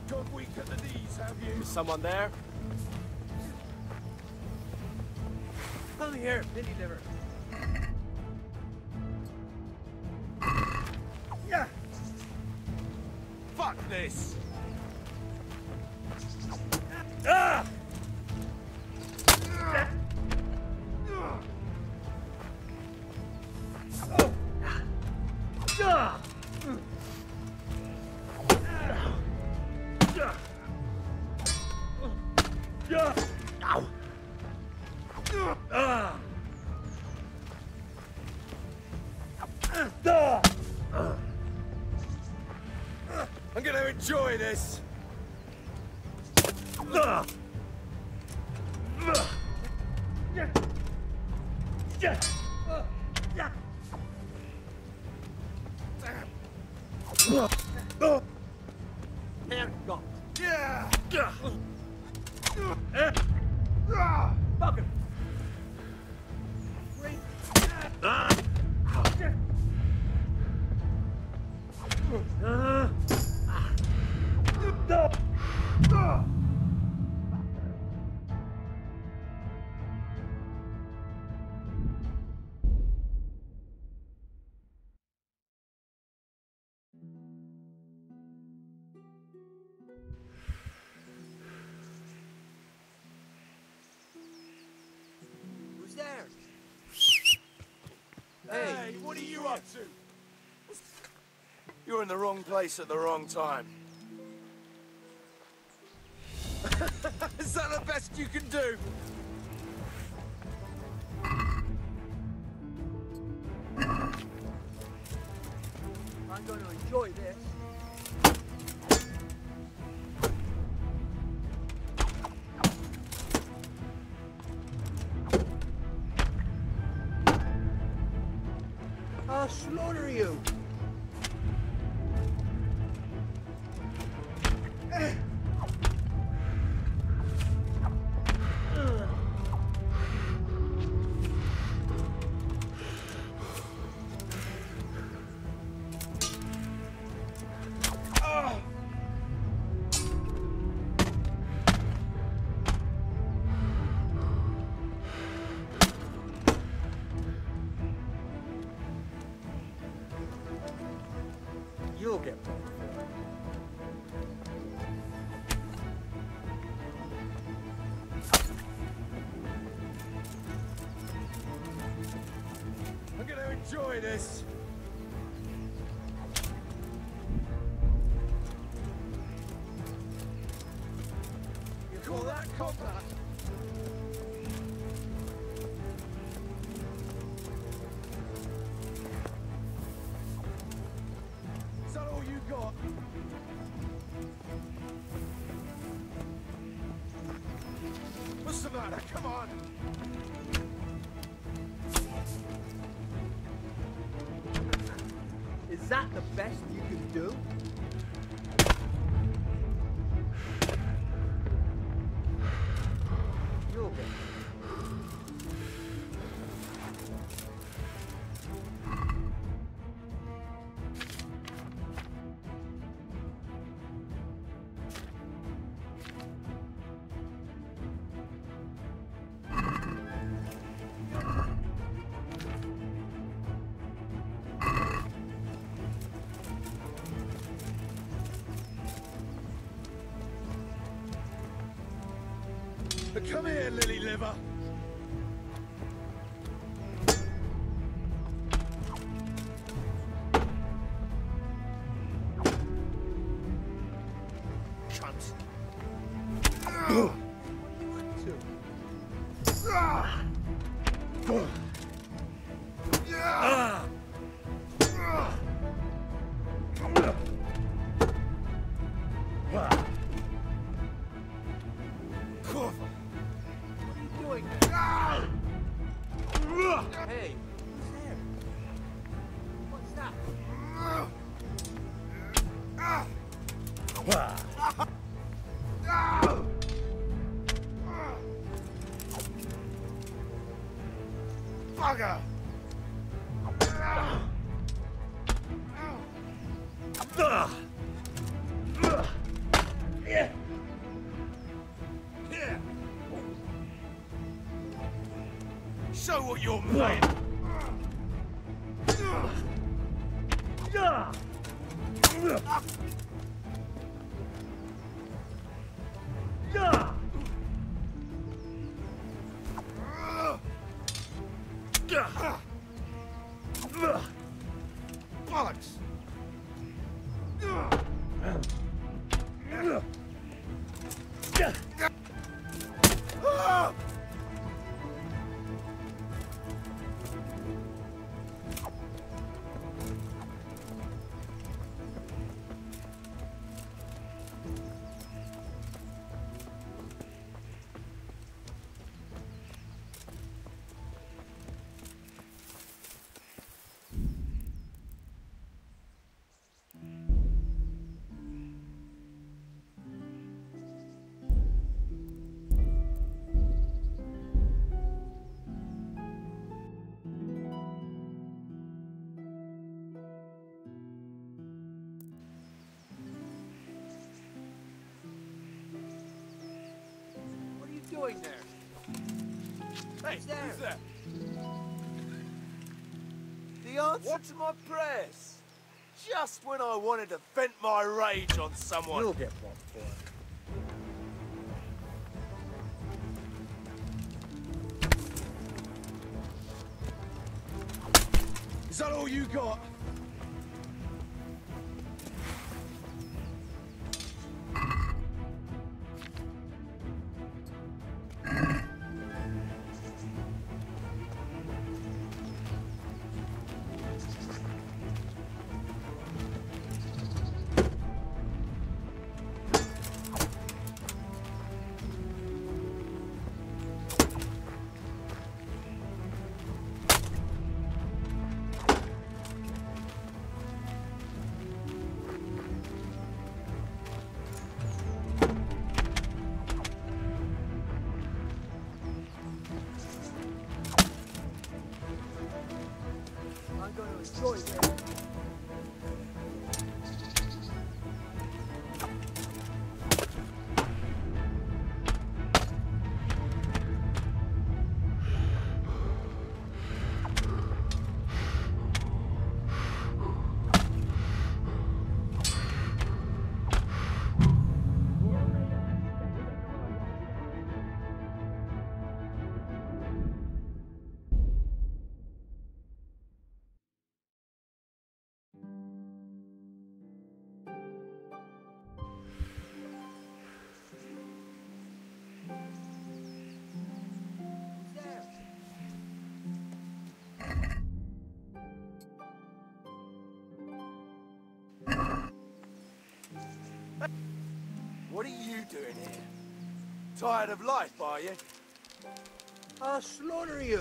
Got weak at the knees, have you? Is someone there? Come here, lily liver. Fuck this! I'm gonna enjoy this. Hand gone. Yeah. Fuck him. Who's there? Hey, what are you up to? You're in the wrong place at the wrong time. Is that the best you can do? I'm going to enjoy this. I'll slaughter you. You'll get paid for it. I'm gonna enjoy this. You call that combat? Is that all you got? What's the matter? Come on! Is that the best you can do? You'll get paid. Come here, lily liver. Cunt. What are you up to? Hey, who's there? What's that? Bugger! Here! Show what you're made of. Bollocks! doing there? Hey, who's there? The answer to my prayers. Just when I wanted to vent my rage on someone. You'll get one for it. Is that all you got? I'm going to enjoy this. What are you doing here? Tired of life, are you? I'll slaughter you.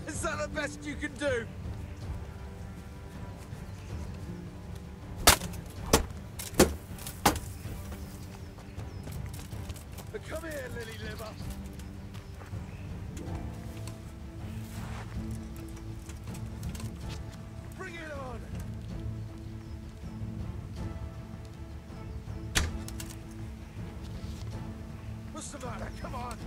Is that the best you can do? Come here, lily liver. Bring it on. What's the matter? Come on.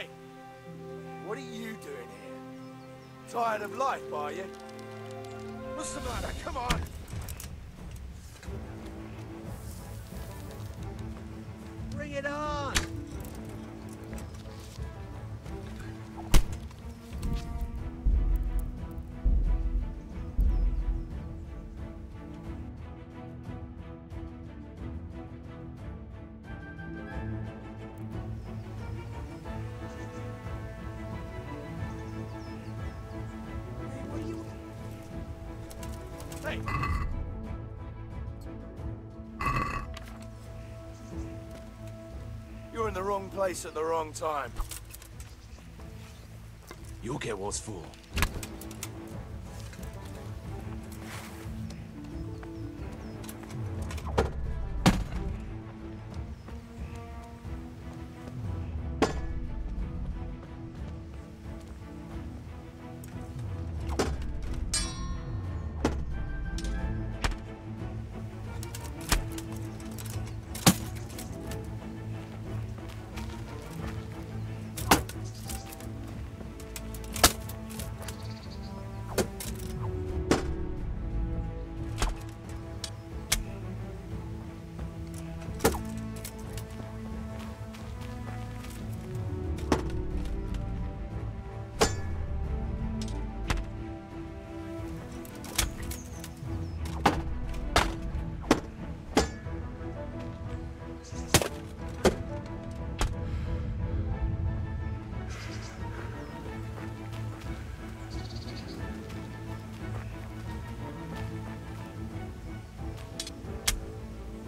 Hey! What are you doing here? Tired of life, are you? What's the matter? Come on! Bring it on! Hey! You're in the wrong place at the wrong time. You'll get what's for.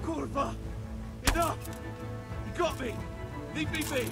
Kurva! Enough! You got me! Leave me be!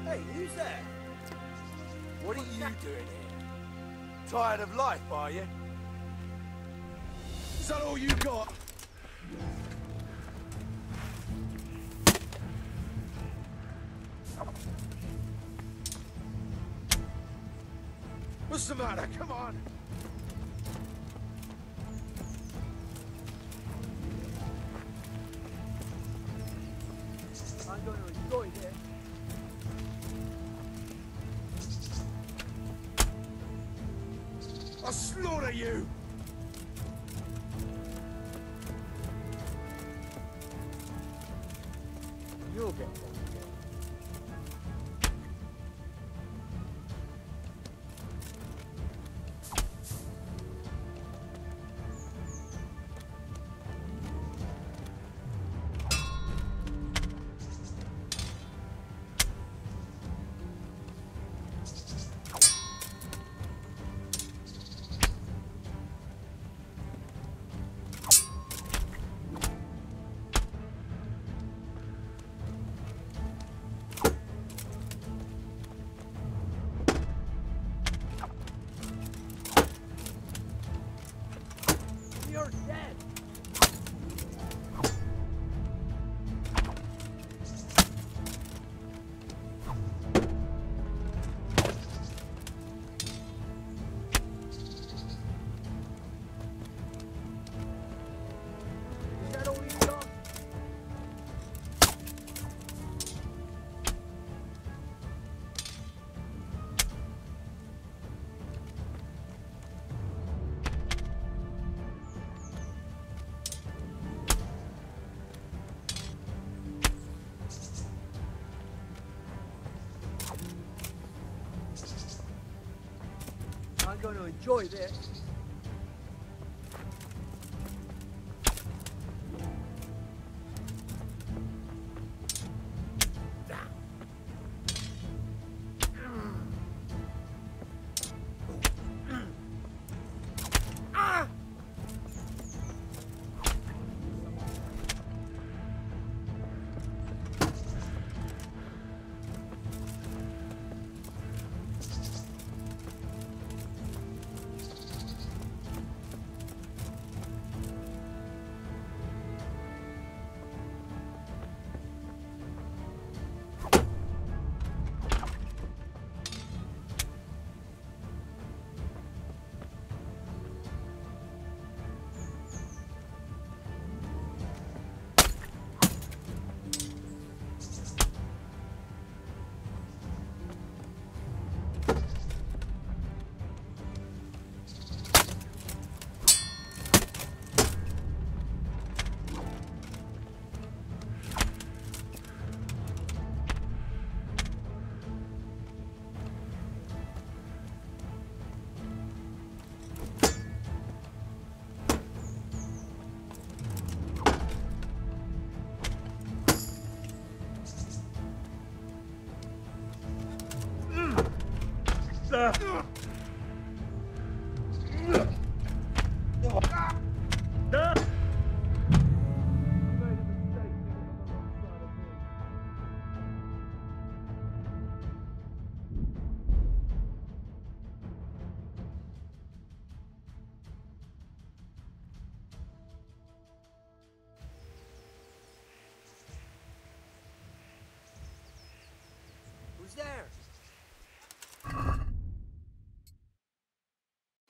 Hey, who's that? What are you doing here? Tired of life, are you? Is that all you got? What's the matter? Come on! I'm going to enjoy this. I'll slaughter you! You'll get one. going to enjoy this. Who's there?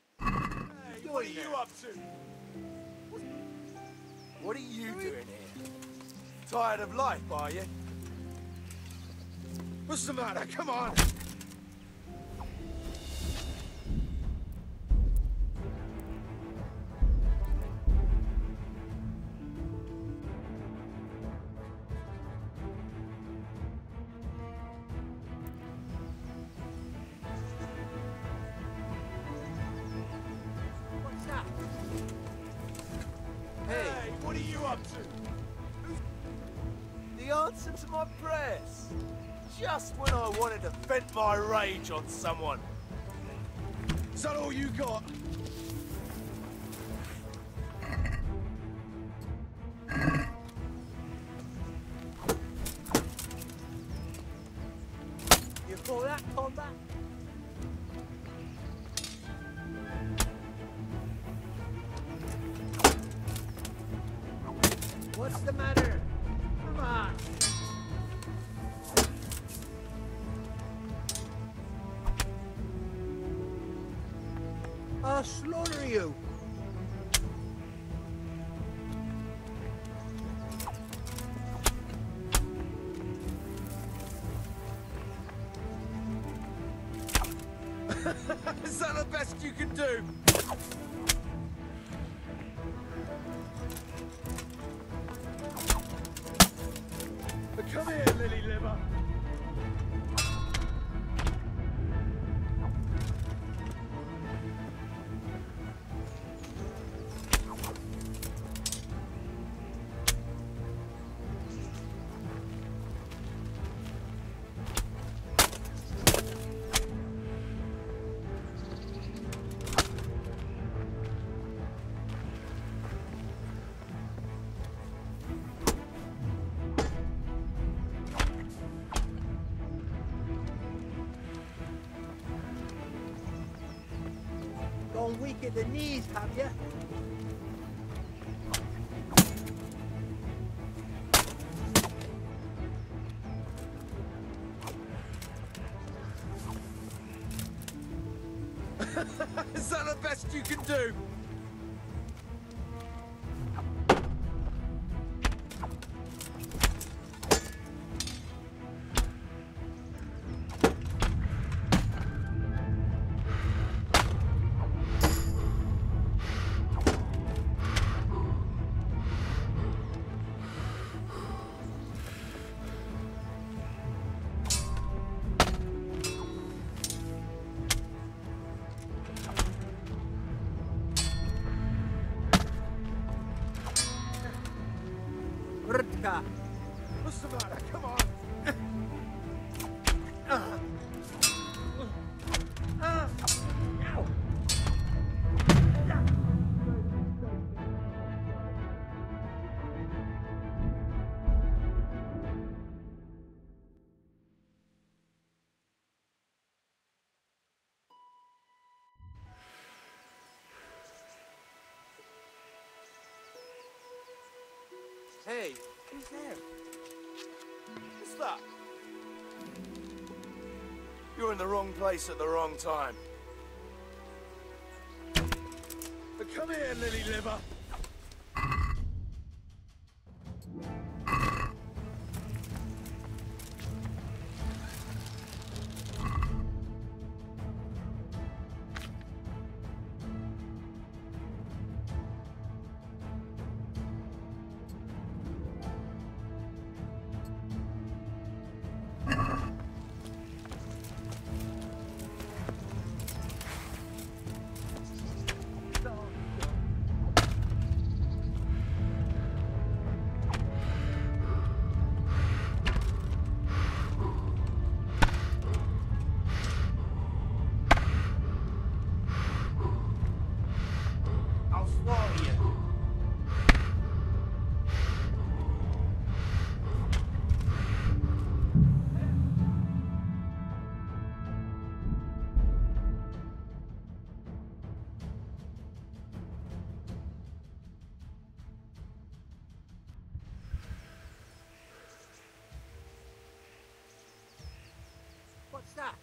Hey, what are you up to? What are you doing here? Tired of life, are you? What's the matter? Come on! What's that? Hey, what are you up to? The answer to my prayers. Just when I wanted to vent my rage on someone. Is that all you got? You call that combat? What's the matter? Come on. I'll slaughter you. Is that the best you can do? Come here, lily liver. Gone weak at the knees, have you? Is that the best you can do? Brtka. What's the matter? Come on. Ow. Hey, who's there? What's that? You're in the wrong place at the wrong time. But come here, lily liver. I'll slaughter you. What's that?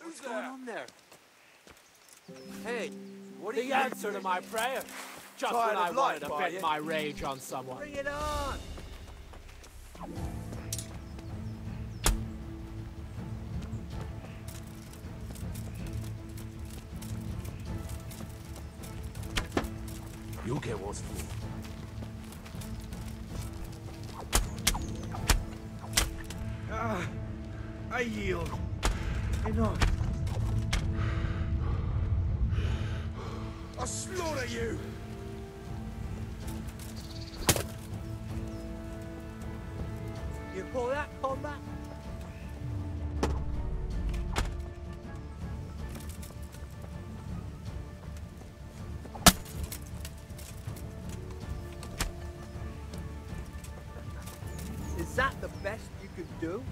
What's going on there? Hey, what are you The answer to my prayer. Just Tired when I of wanted life, to are vent you? my rage on someone. Bring it on! You'll get what's for. I yield. Enough. I'll slaughter you! You call that combat? Is that the best you could do?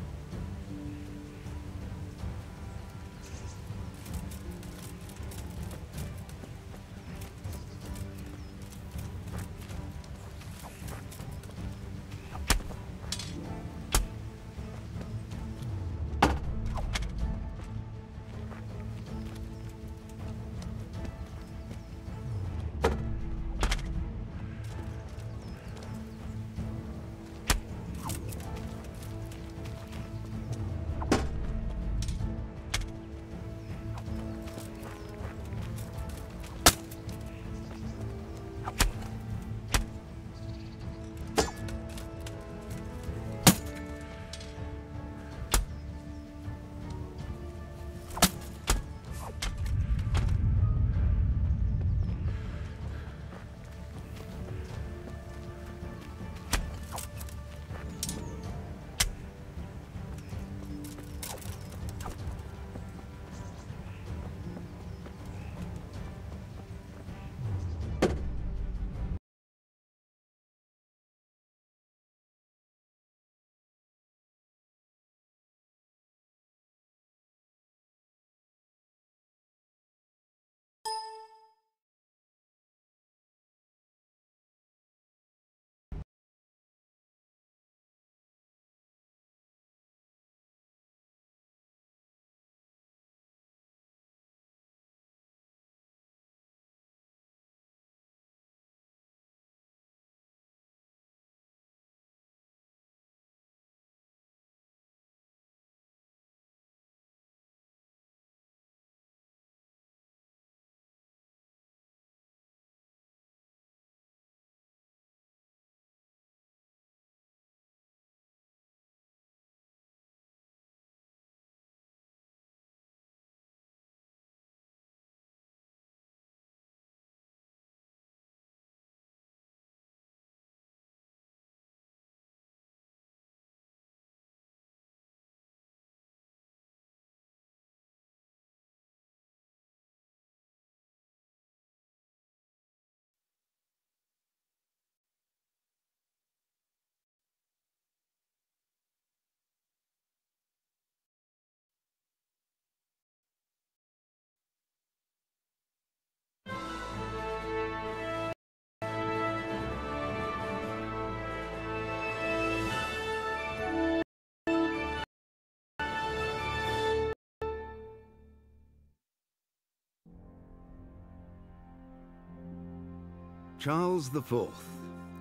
Charles IV,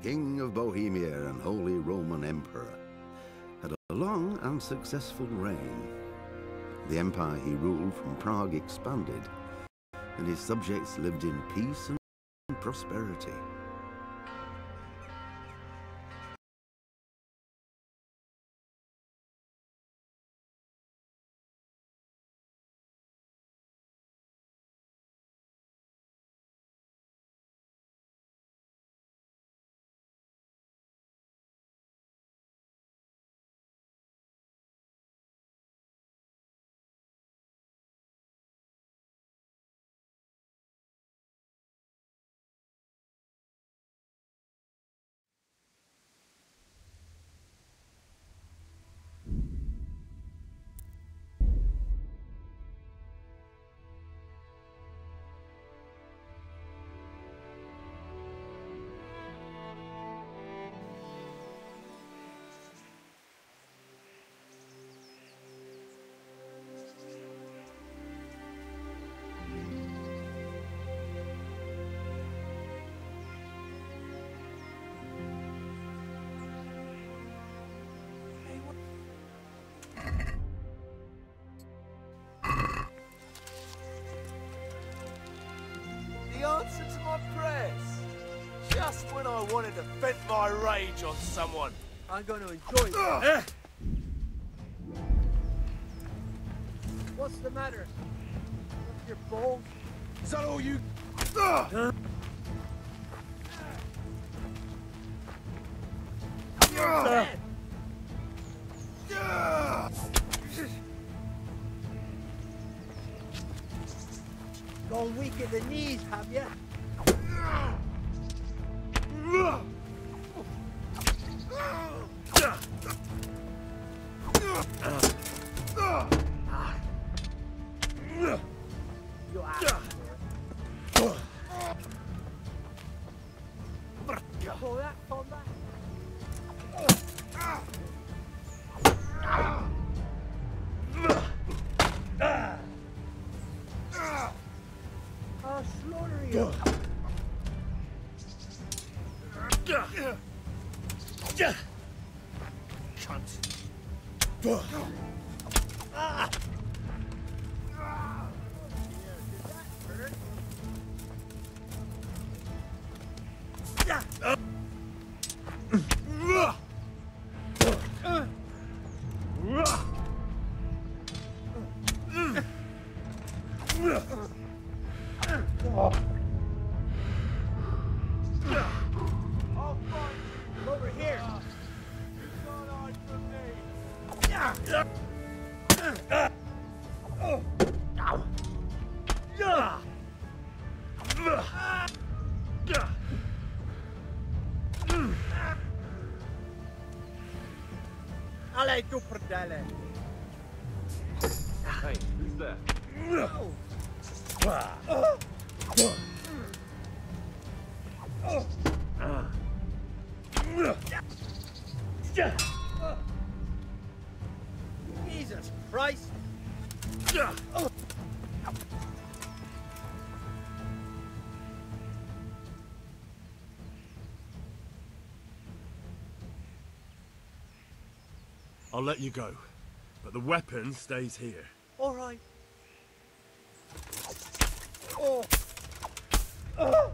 King of Bohemia and Holy Roman Emperor, had a long and successful reign. The empire he ruled from Prague expanded, and his subjects lived in peace and prosperity. The answer to my prayers. Just when I wanted to vent my rage on someone. I'm going to enjoy this. What's the matter? What's your balls? Is that all you... You're dead. Gone weak at the knees, have you? You're out. Pull that, pull that. I'll slaughter you. Cunt. Over here. Ale tu prdele. Hey, who's there? Jesus Christ. I'll let you go, but the weapon stays here. All right. Oh. Oh.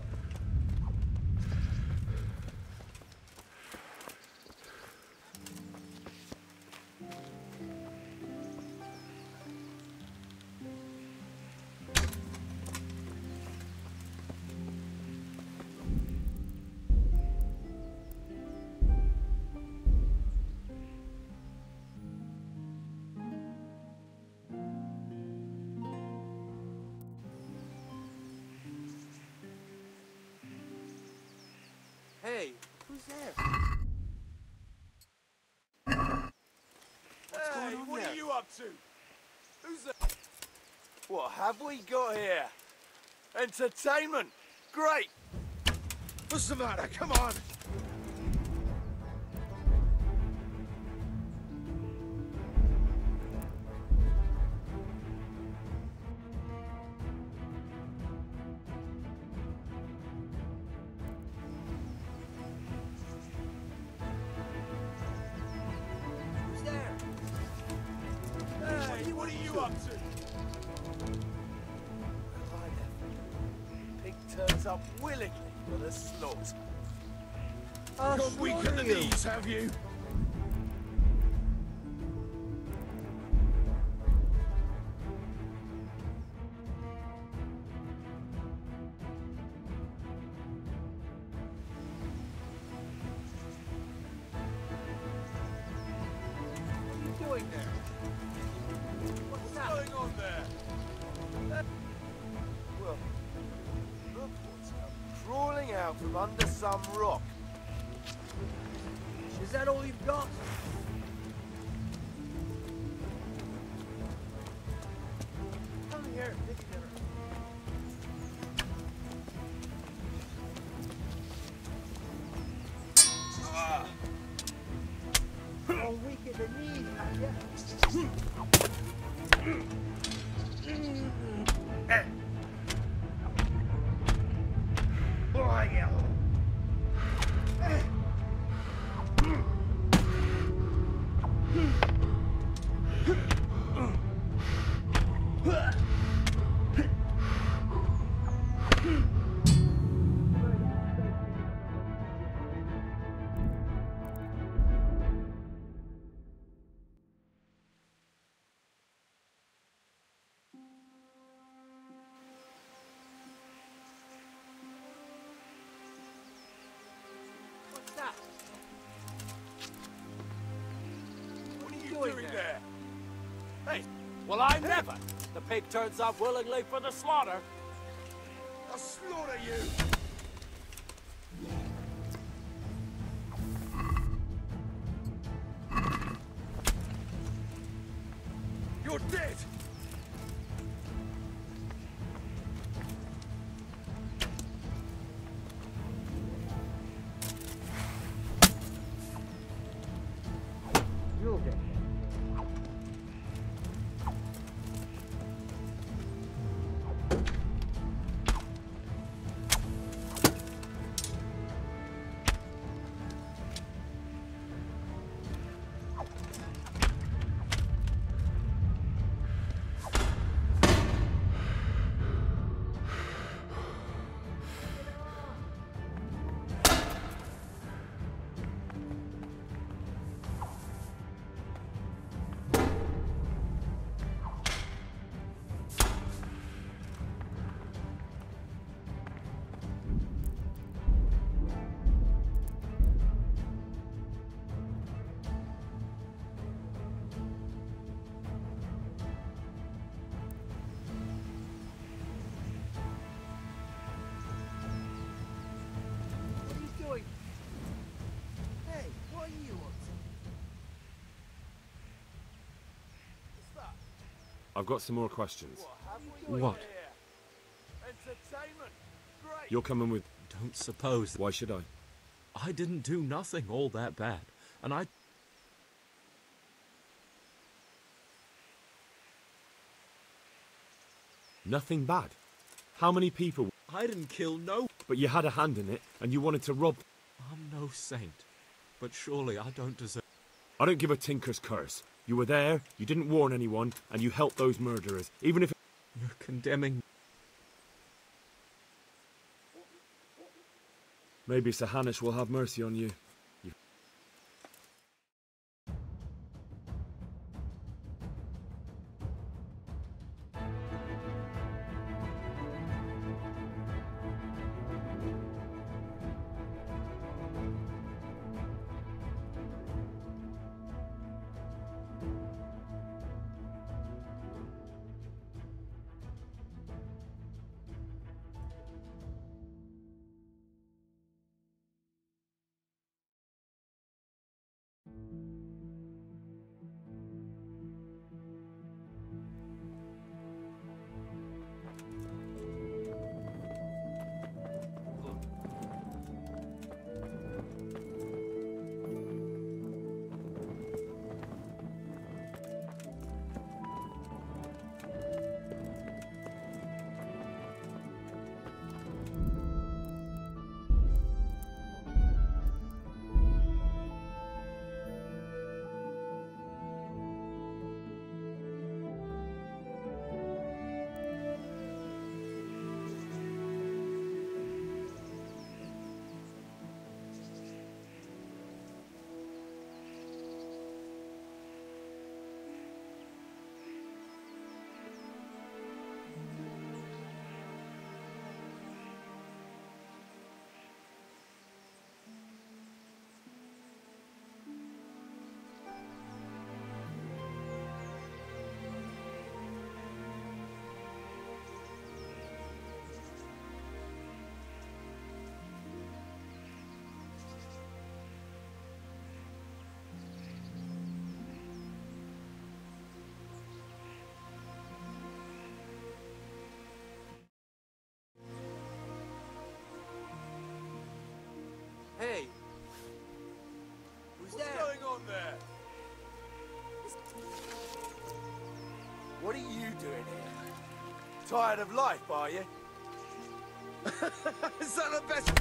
Hey, who's there? Hey, what are you up to? Who's that? What have we got here? Entertainment? Great! What's the matter? Come on! up to? Well, I never. Pig turns up willingly for the slaughter. Got weak in the knees, have you? Doing there? What's going on there? Well, look what's crawling out from under some rock. Is that all you've got? Come here, dig it together. All weak in the knees, have ya? Boy, yeah. What's that? What are you doing there? Hey, Well, I never. The pig turns up willingly for the slaughter. I'll slaughter you! You're dead. You'll get Hey, what are you up to? I've got some more questions. What? Entertainment. Great. You're coming with... Don't suppose... Why should I? I didn't do nothing all that bad, and I... Nothing bad. How many people... I didn't kill no... But you had a hand in it, and you wanted to rob... I'm no saint, but surely I don't deserve... I don't give a tinker's curse. You were there, you didn't warn anyone, and you helped those murderers, even if... You're condemning... Maybe Sir Hanish will have mercy on you. Hey. What's going on there? What are you doing here? Tired of life, are you? Is that the best?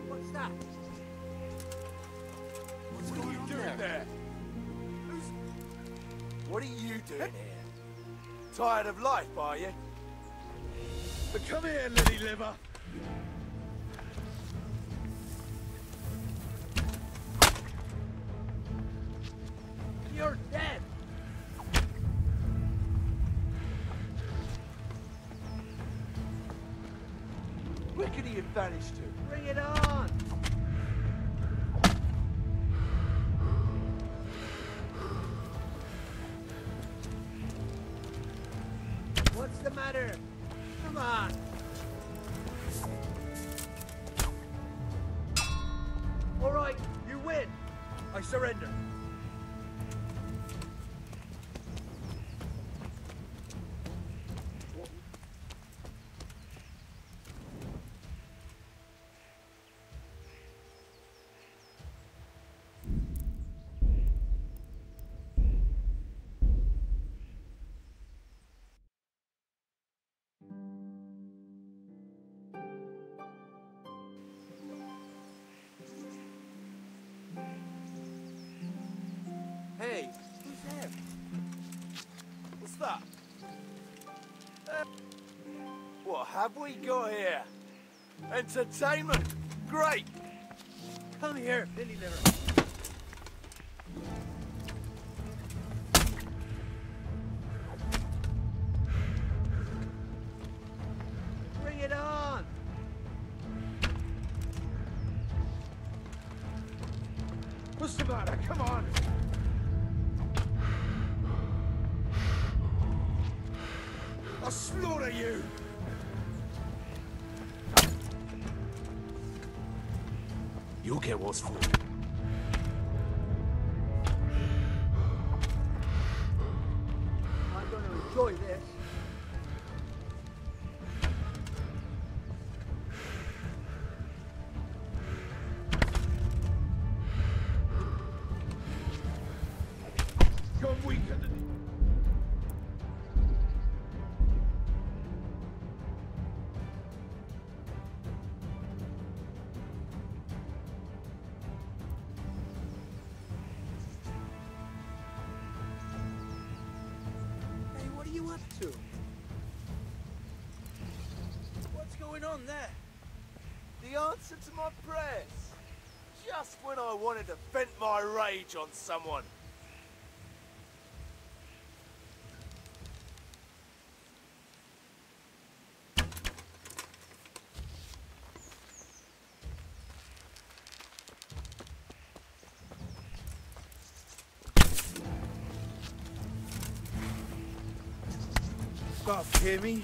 What's that? What's going on there? What are you doing here? Tired of life, are you? But come here, Lily Liver. You're dead. Where could he have vanished to? Bring it on! What's the matter? Come on! All right, you win. I surrender. Hey, who's there? What's that? What have we got here? Entertainment! Great! Come here, Billy Liver. Bring it on! What's the matter? Come on! I'll slaughter you! You'll get what's for. I'm gonna enjoy this. Come weaker than... Hey, what are you up to? What's going on there? The answer to my prayers. Just when I wanted to vent my rage on someone. Stop, Kimmy.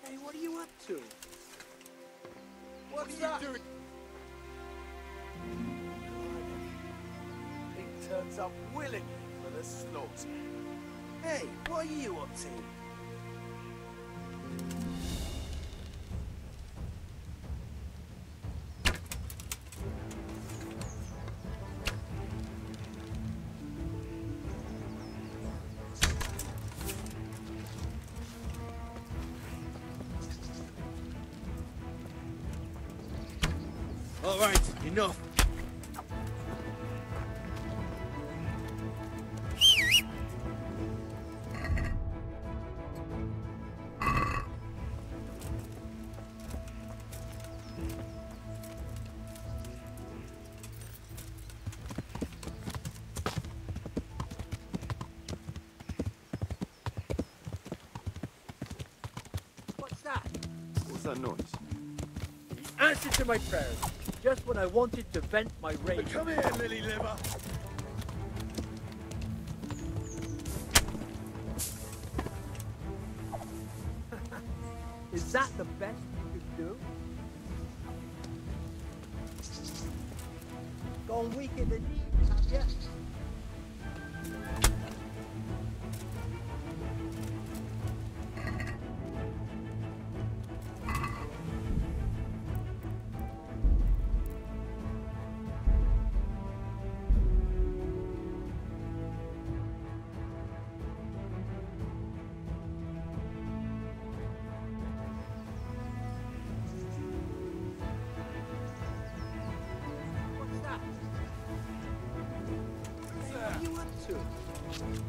Hey, what are you up to? What's that? Doing? He turns up willingly for the slaughter. Hey, what are you up to? All right, enough. What's that? What's that noise? Answer to my prayers. Just when I wanted to vent my rage. Come here, lily liver. Is that the best you could do? Gone weak in the knees, have ya?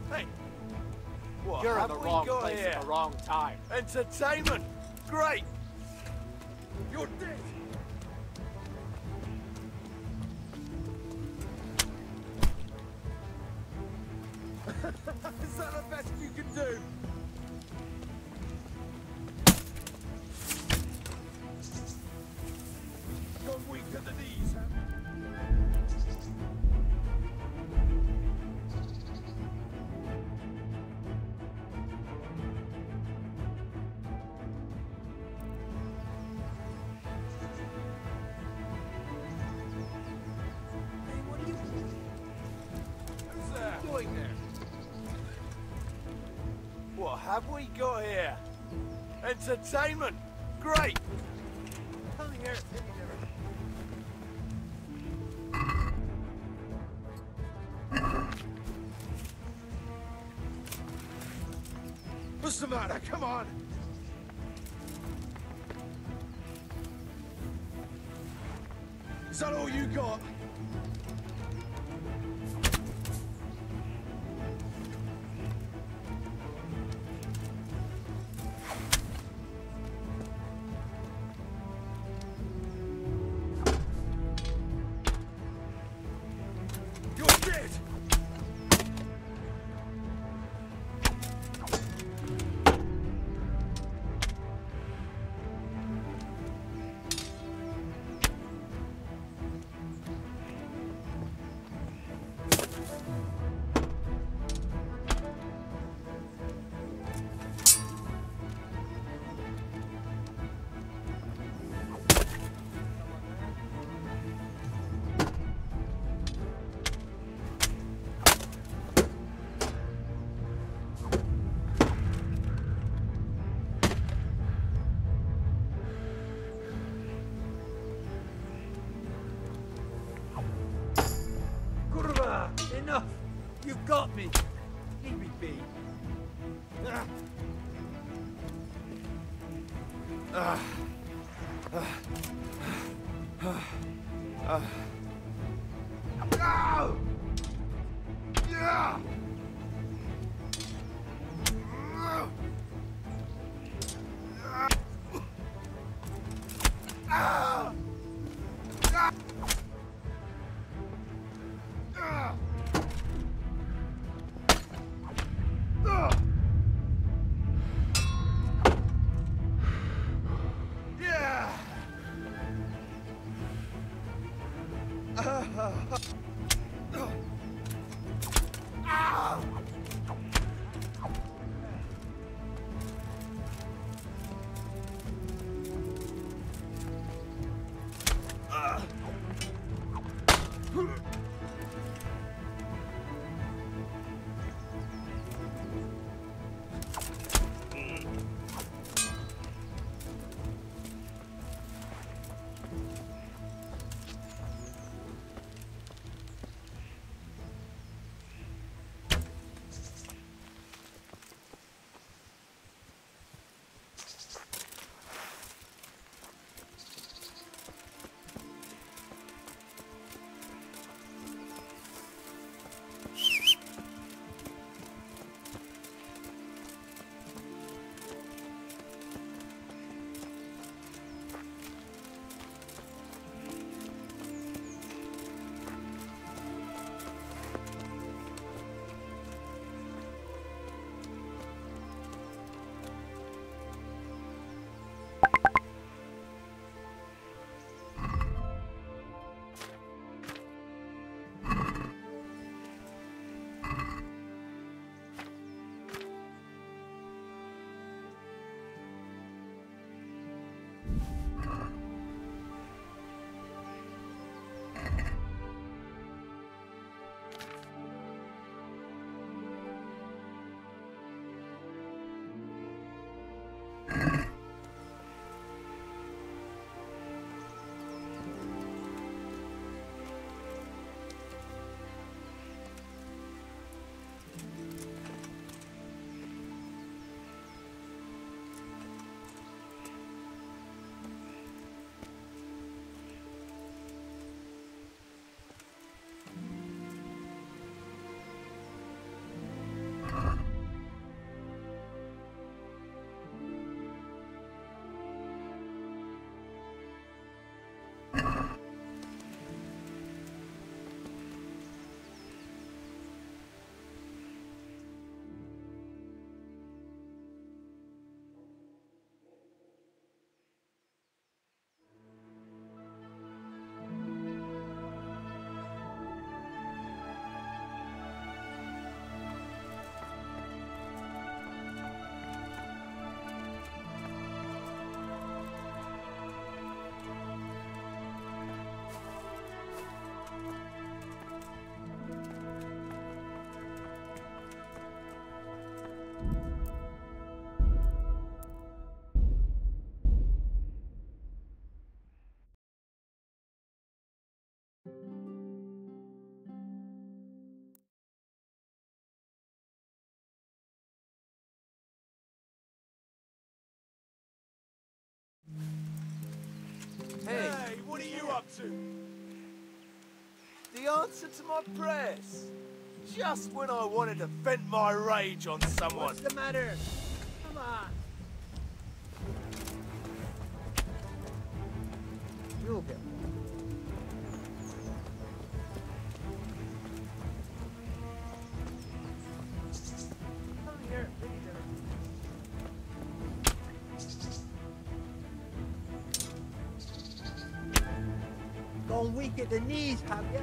Hey, what You're in have the we wrong got place here? at the wrong time. Entertainment, great. You're dead. Is that the best you can do? Gone weak at the knees, huh? What have we got here? Entertainment, great. Come here, lily liver. What's the matter? Come on. Is that all you got? enough! You've got me! Leave me be. Hey, what are you up to? The answer to my prayers. Just when I wanted to vent my rage on someone. What's the matter? Come on. You'll get one. Come here, Victor. Gone weak at the knees, have ya?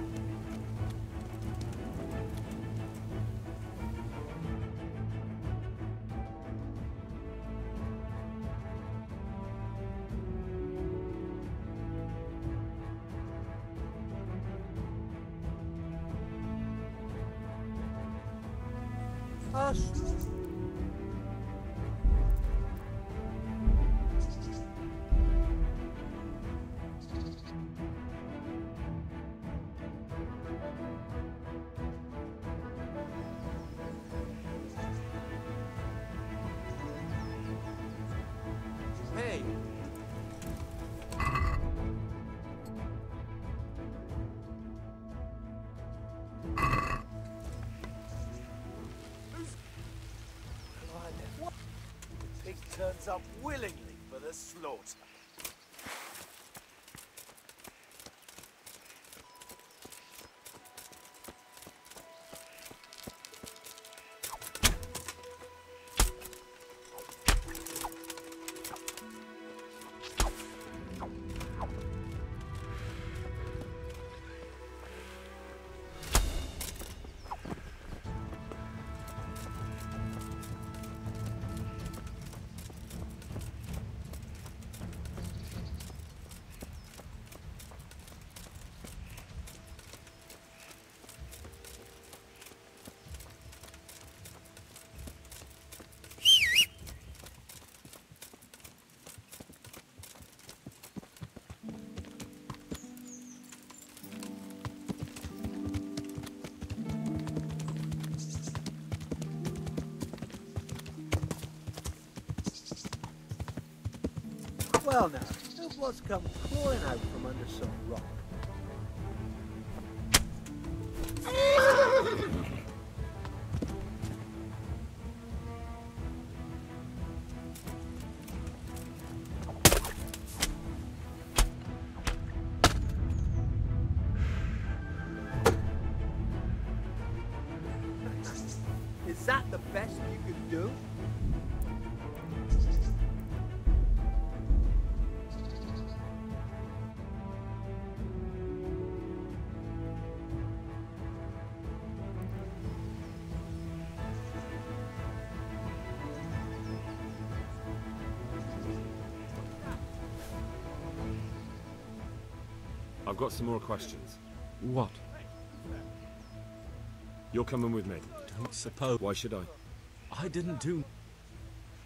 turns up willingly for the slaughter. Well now, who blood's come clawing out from under some rock? Is that the best you could do? I've got some more questions. What? You're coming with me. Don't suppose. Why should I? I didn't do.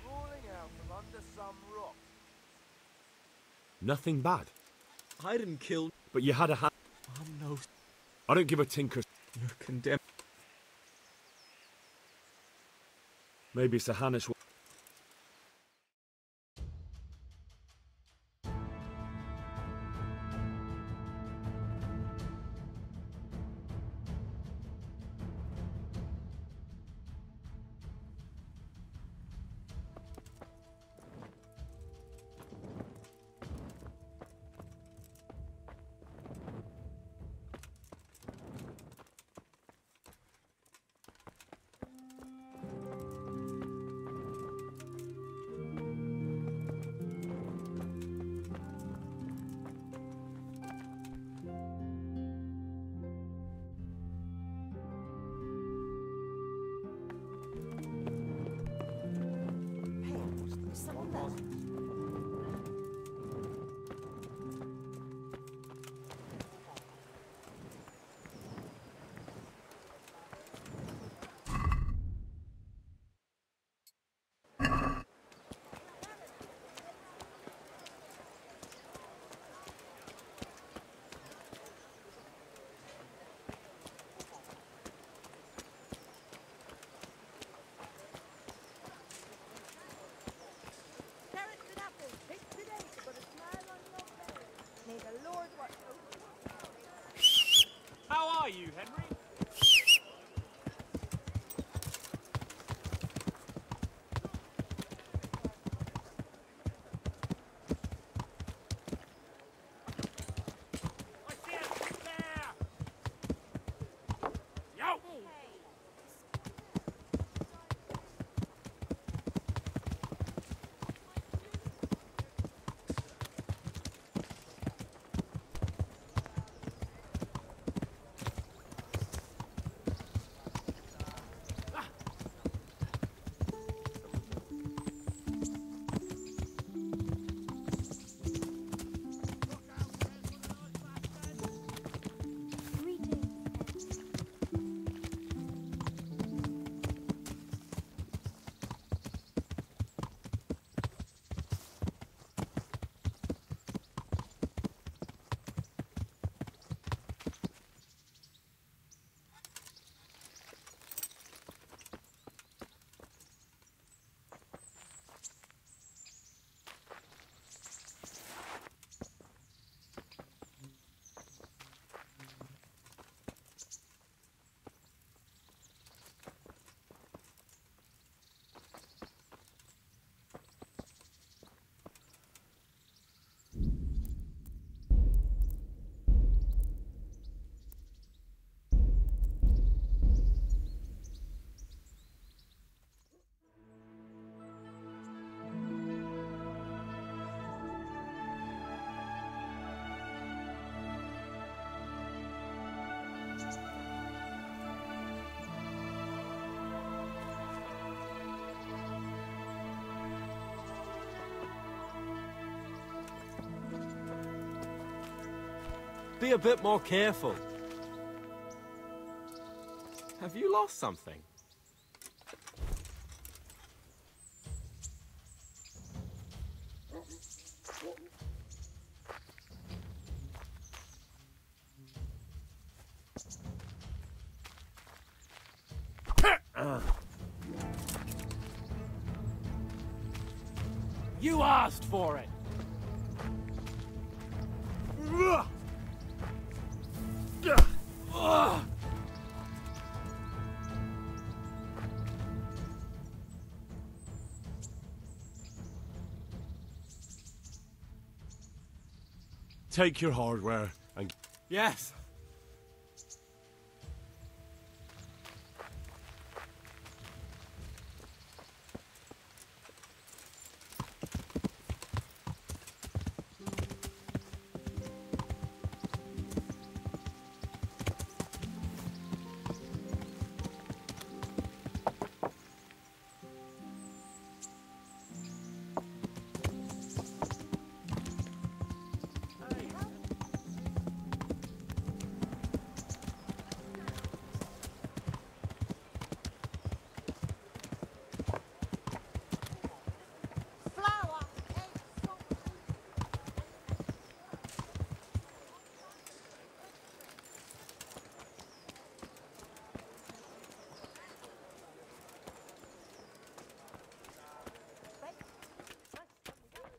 Crawling out from under some rock. Nothing bad. I didn't kill. But you had a hand. I'm no. I don't give a tinker. You're condemned. Maybe it's a Hannish. How are you, Henry? Be a bit more careful. Have you lost something? You asked for it. Take your hardware and... Yes.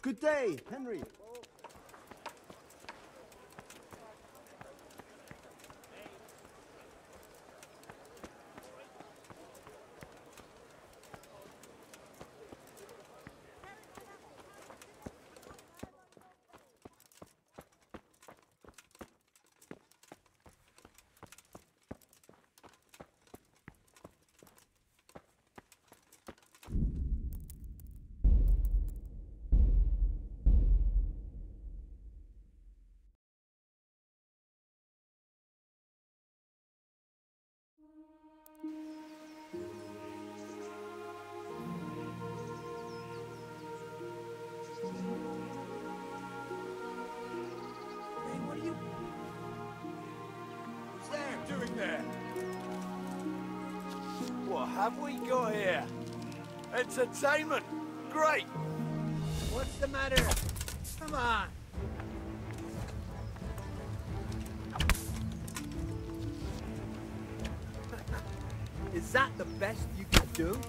Good day, Henry. There. What have we got here? Entertainment! Great! What's the matter? Come on! Is that the best you can do?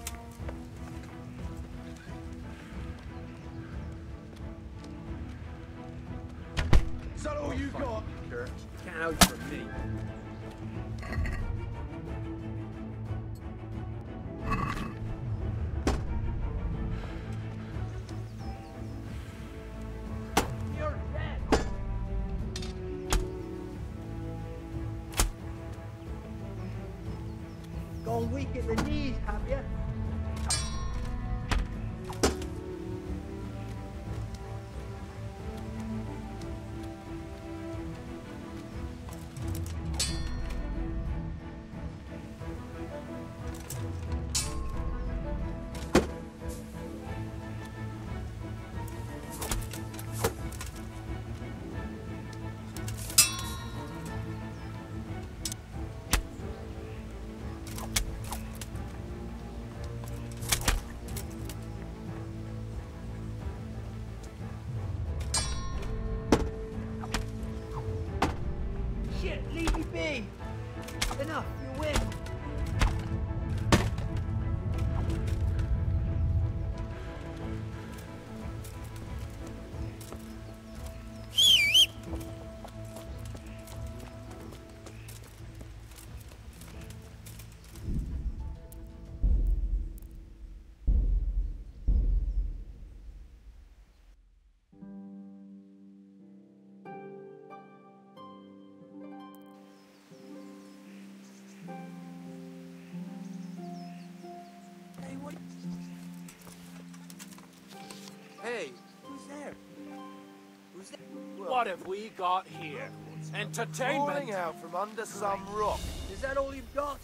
Is that all you got? Kurt, can't out from me. Gone weak at the knees, have you? Leave me be! Enough, you win! Hey, who's there? Who's there? What have we got here? Entertainment? Falling out from under some rock. Is that all you've got?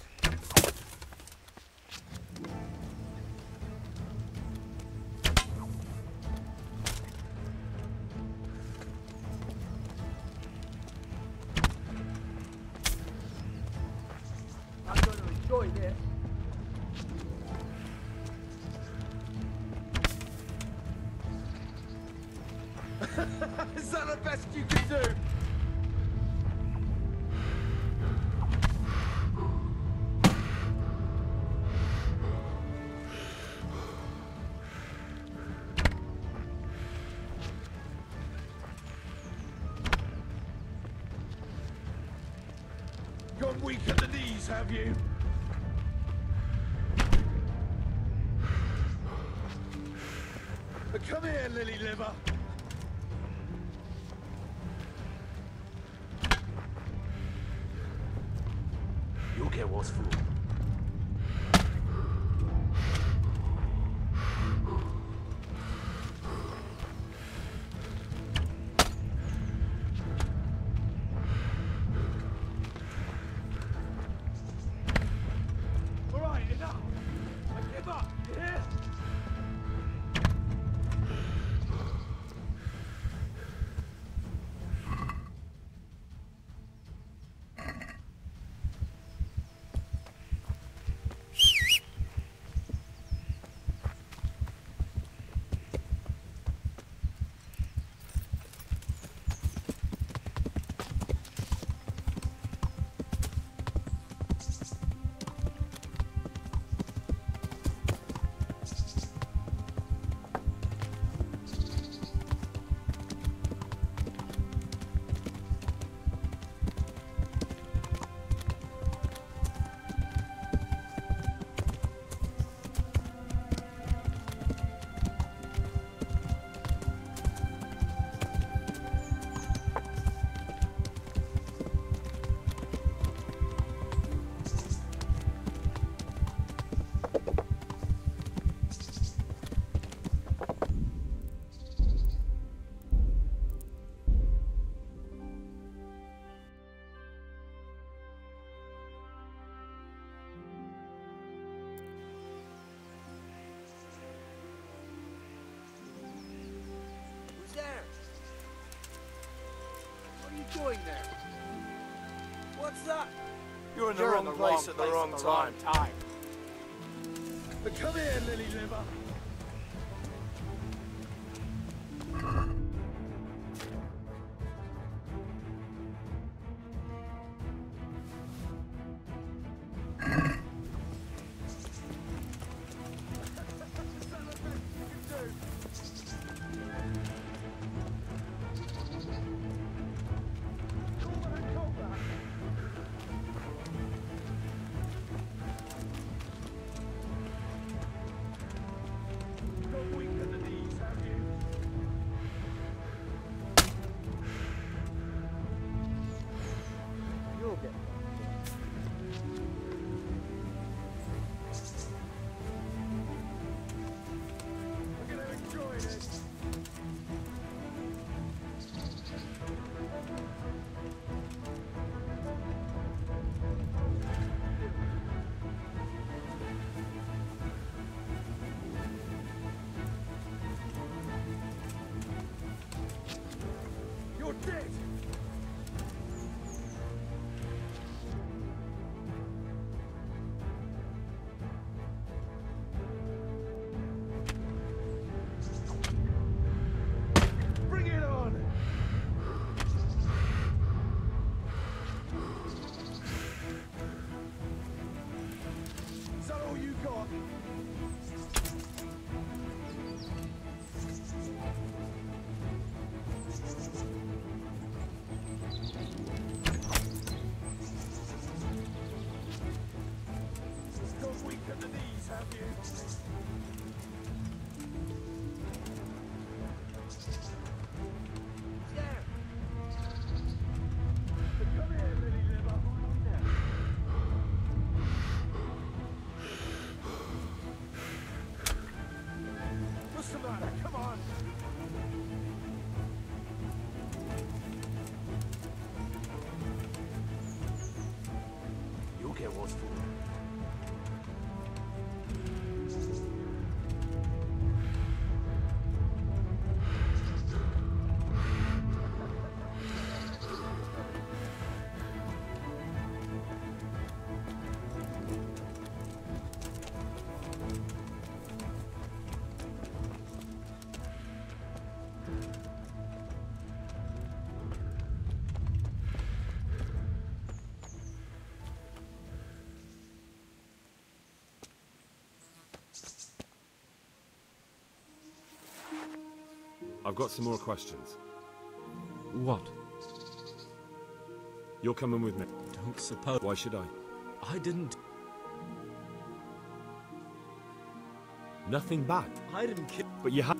enjoy this. Is that the best you can do? Gone weak at the knees, have you? But come here, lily liver. You'll get what's for. All right, enough. I give up. You hear? Doing there? What's that? You're in the wrong place at the wrong time. But come here, lily liver. I've got some more questions. What? You're coming with me. Don't suppose... Why should I? I didn't... Nothing bad. I didn't kill... But you have...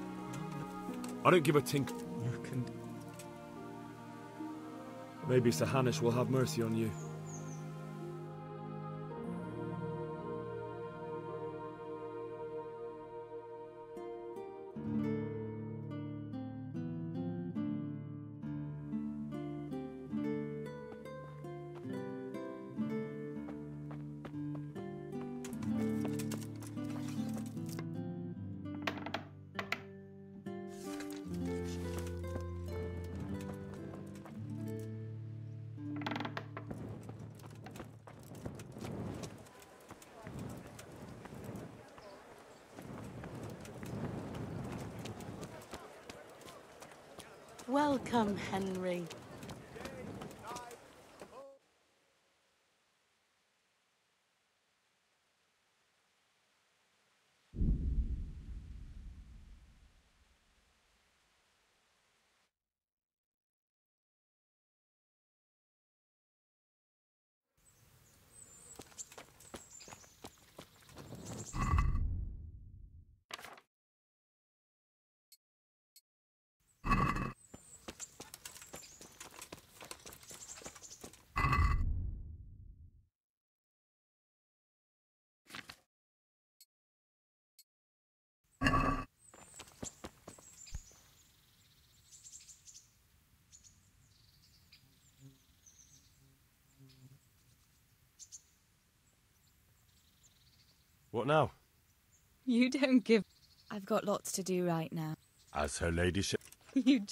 I don't give a tink... You can... Maybe Sir Hanush will have mercy on you. Welcome, Henry. What now? You don't give... I've got lots to do right now. As her ladyship... You...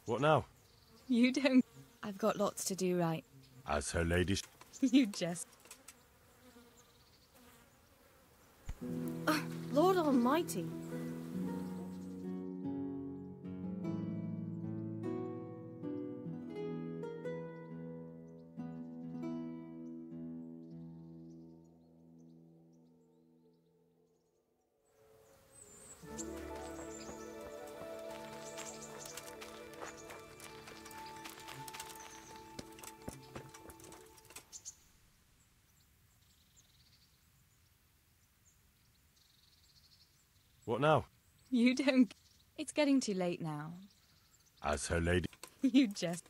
What now? You don't... I've got lots to do right... As her ladyship... You just... Lord Almighty. What now? You don't... It's getting too late now. As her lady... You just...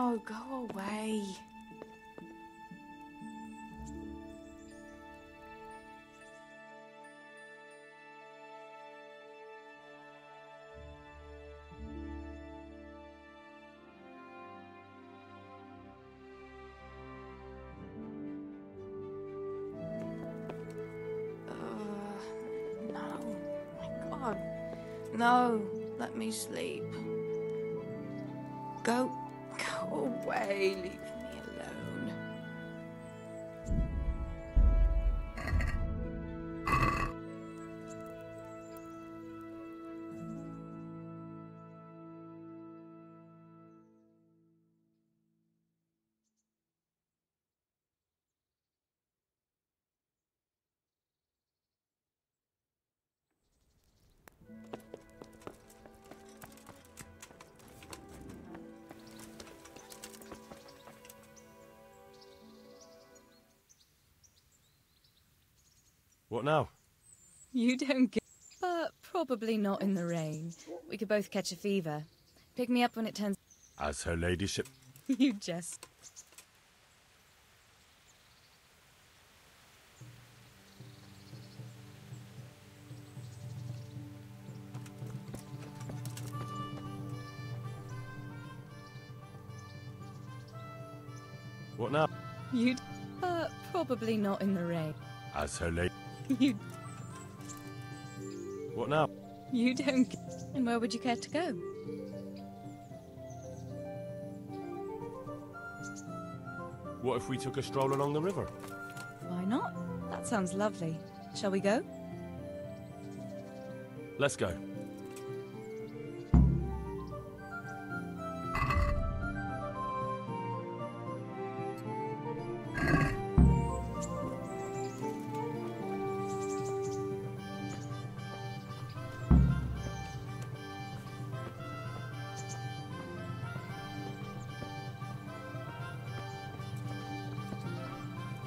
No, go away. No, my God. No, let me sleep. Go away, leave me alone. What now? You don't get... But probably not in the rain. We could both catch a fever. Pick me up when it turns... As her ladyship. You just... What now? You'd... probably not in the rain. As her lady. You... What now? You don't... And where would you care to go? What if we took a stroll along the river? Why not? That sounds lovely. Shall we go? Let's go.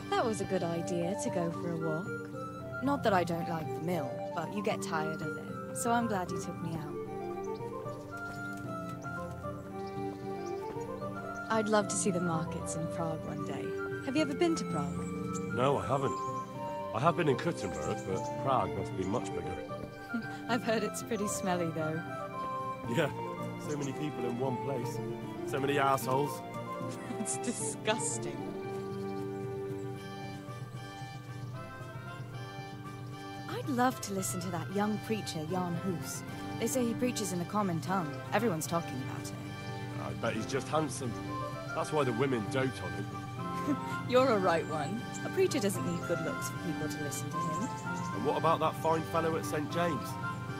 That was a good idea to go for a walk. Not that I don't like the mill, but you get tired of it, so I'm glad you took me out. I'd love to see the markets in Prague one day. Have you ever been to Prague? No, I haven't. I have been in Kuttenberg, but Prague must be much bigger. I've heard it's pretty smelly, though. Yeah, so many people in one place. So many assholes. It's disgusting. I'd love to listen to that young preacher, Jan Hus. They say he preaches in a common tongue. Everyone's talking about it. I bet he's just handsome. That's why the women dote on him. You're a right one. A preacher doesn't need good looks for people to listen to him. And what about that fine fellow at St. James?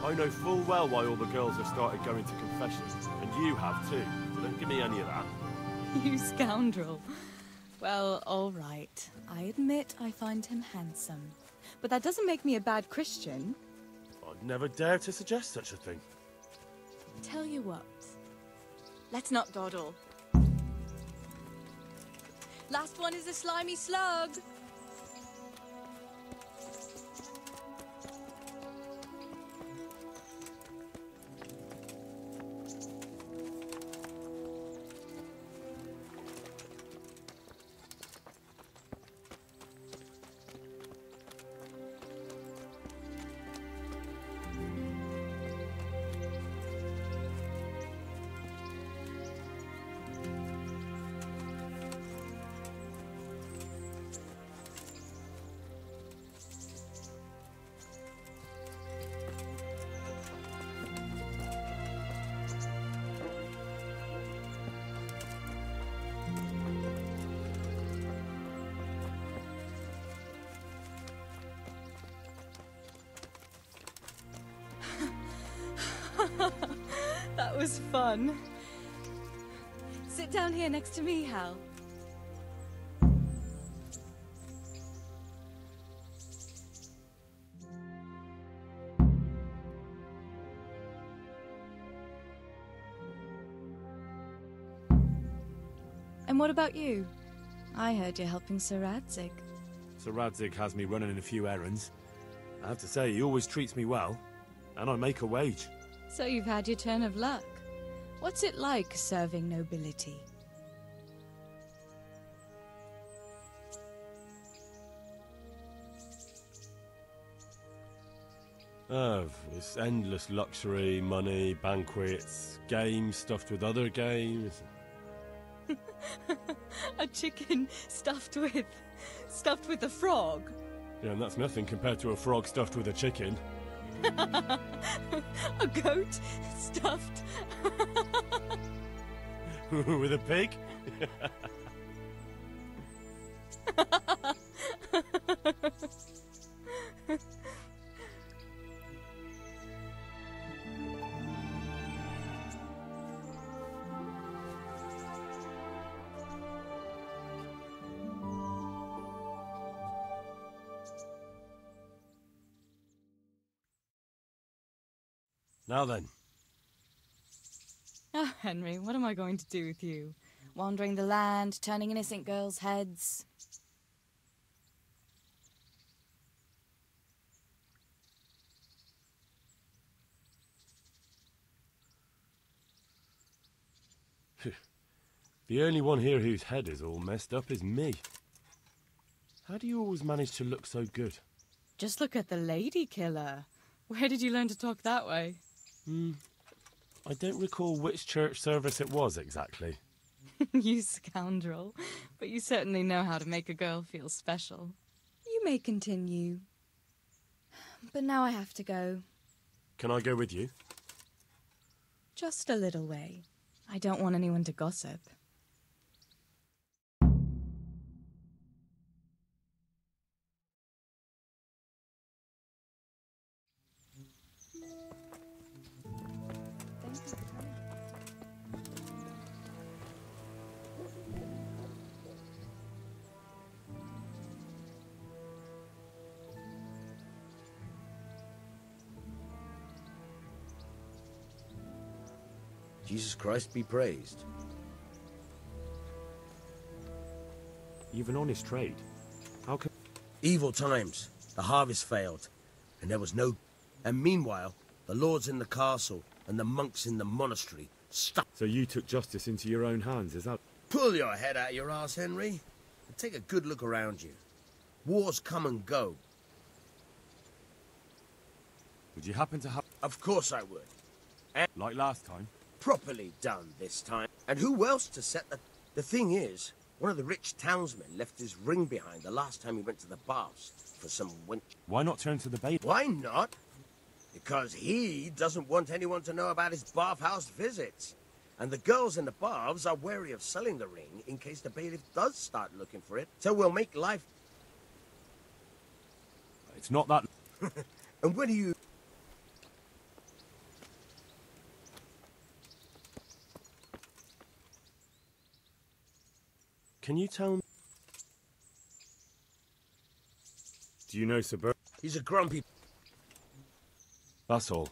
I know full well why all the girls have started going to confession. And you have too. So don't give me any of that. You scoundrel. Well, all right. I admit I find him handsome. But that doesn't make me a bad Christian. I'd never dare to suggest such a thing. Tell you what. Let's not dawdle. Last one is a slimy slug. That was fun. Sit down here next to me, Hal. And what about you? I heard you're helping Sir Radzig. Sir Radzig has me running a few errands. I have to say, he always treats me well. And I make a wage. So you've had your turn of luck. What's it like serving nobility? Oh, it's endless luxury, money, banquets, games stuffed with other games. A chicken stuffed with a frog. Yeah, and that's nothing compared to a frog stuffed with a chicken. A goat stuffed with a pig? Now then. Oh, Henry, what am I going to do with you? Wandering the land, turning innocent girls' heads. The only one here whose head is all messed up is me. How do you always manage to look so good? Just look at the lady killer. Where did you learn to talk that way? I don't recall which church service it was exactly. You scoundrel. But you certainly know how to make a girl feel special. You may continue. But now I have to go. Can I go with you? Just a little way. I don't want anyone to gossip. Jesus Christ be praised. Even on his trade? How can... Evil times. The harvest failed, and there was no... And meanwhile, the lords in the castle and the monks in the monastery stuck... So you took justice into your own hands, is that... Pull your head out your arse, Henry, and take a good look around you. Wars come and go. Would you happen to have... Of course I would. And like last time? Properly done this time. And who else to set the... The thing is, one of the rich townsmen left his ring behind the last time he went to the baths for some wench. Why not turn to the bailiff? Why not? Because he doesn't want anyone to know about his bathhouse visits. And the girls in the baths are wary of selling the ring in case the bailiff does start looking for it. So we'll make life... It's not that... And when do you... Can you tell me... Do you know Sir Bert? He's a grumpy... That's all.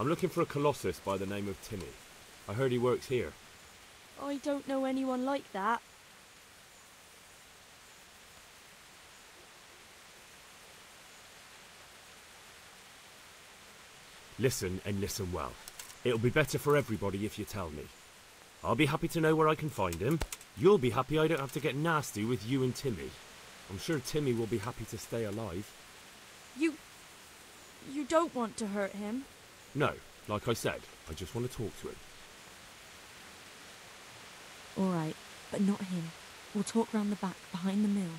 I'm looking for a colossus by the name of Timmy. I heard he works here. I don't know anyone like that. Listen, and listen well. It'll be better for everybody if you tell me. I'll be happy to know where I can find him. You'll be happy I don't have to get nasty with you and Timmy. I'm sure Timmy will be happy to stay alive. You don't want to hurt him? No, like I said, I just want to talk to him. All right, but not him. We'll talk round the back, behind the mill.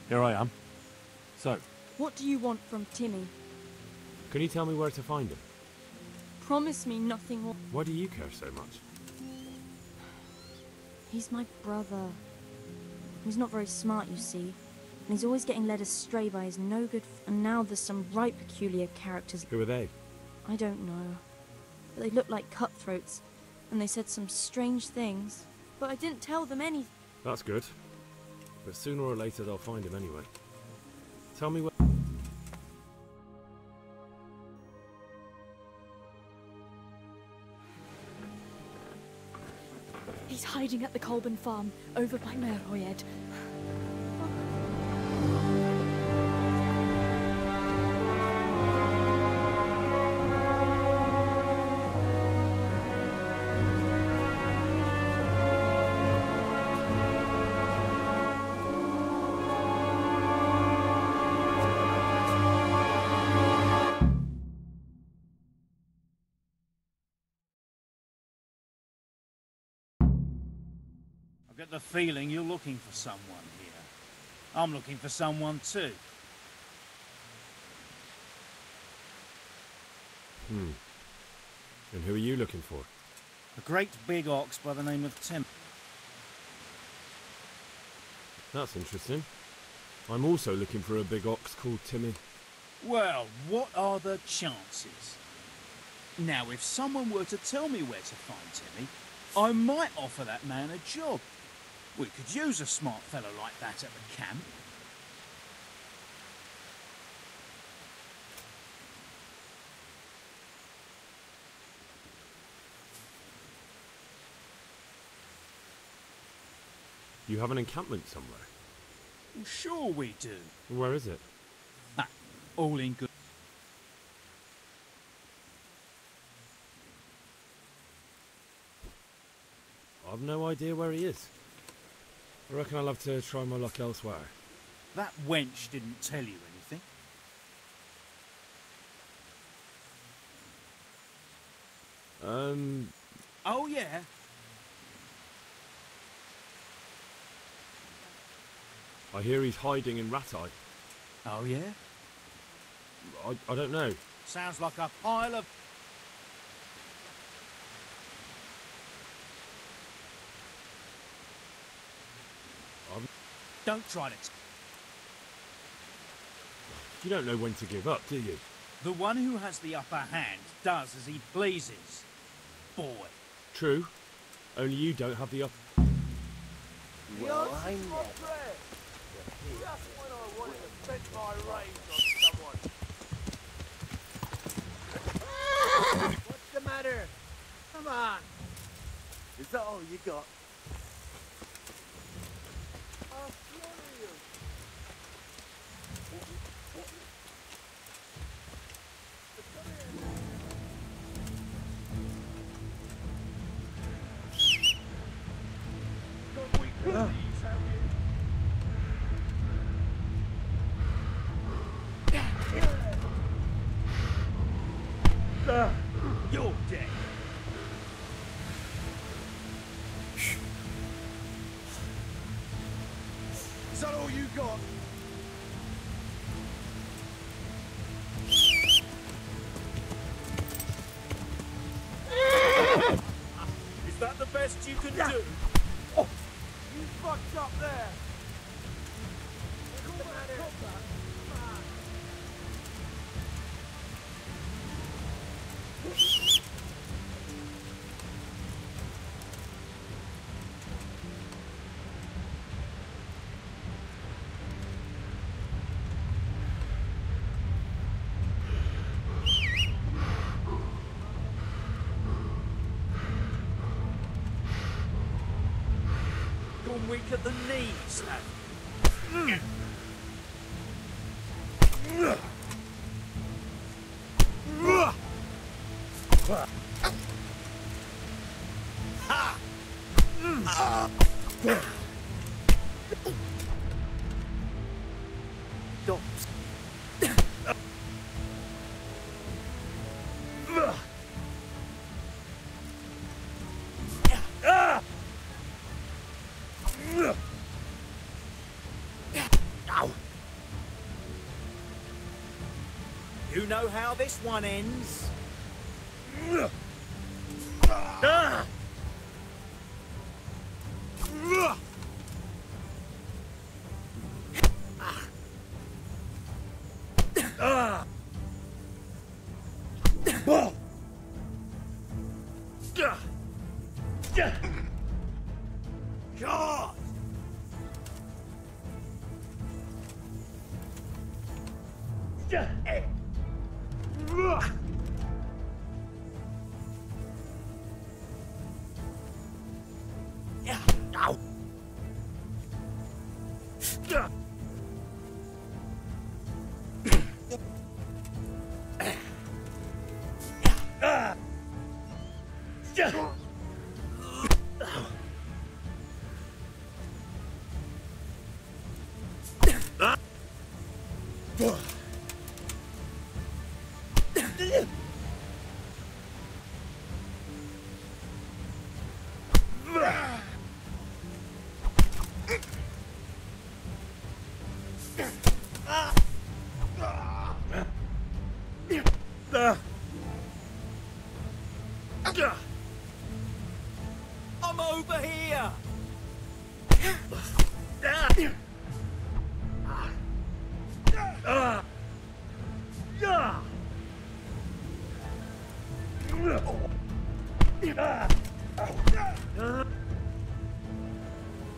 Here I am. So, What do you want from Timmy? can you tell me where to find him? Promise me nothing more. Why do you care so much? He's my brother. He's not very smart, you see. And he's always getting led astray by his no-good... And now there's some right peculiar characters. Who are they? I don't know. But they look like cutthroats. And they said some strange things. But I didn't tell them anything. That's good. But sooner or later they'll find him anyway. Tell me where... He's hiding at the Colburn farm, over by Merhoyed. I get the feeling you're looking for someone here. I'm looking for someone too. And who are you looking for? A great big ox by the name of Tim. That's interesting. I'm also looking for a big ox called Timmy. Well, what are the chances? Now, if someone were to tell me where to find Timmy, I might offer that man a job. We could use a smart fellow like that at the camp. You have an encampment somewhere? Sure we do. Where is it? Ah, all in good. I've no idea where he is. I reckon I'll have to try my luck elsewhere. That wench didn't tell you anything. Oh, yeah. I hear he's hiding in Ratai. Oh, yeah? I don't know. Sounds like a pile of... Don't try to... You don't know when to give up, do you? The one who has the upper hand does as he pleases. Boy. True. Only you don't have the upper... Well, I never. Just when I wanted to vent my rage on someone. matter? Come on. Is that all you got? I'll slaughter you. You're dead. Is that all you got? Is that the best you can do? You fucked up there. Come on. Gone weak at the knees, have you? You know how this one ends? God! I'm over here!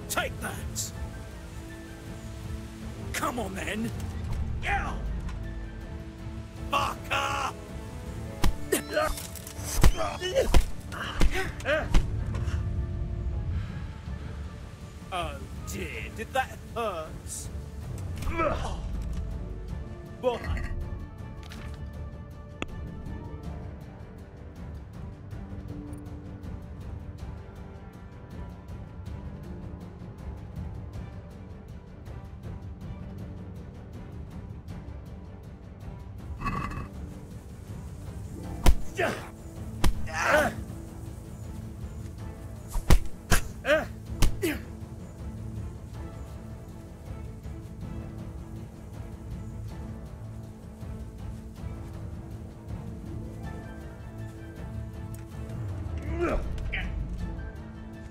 Take that! Come on then! Yeah! Fucker! Oh dear, did that hurt? What?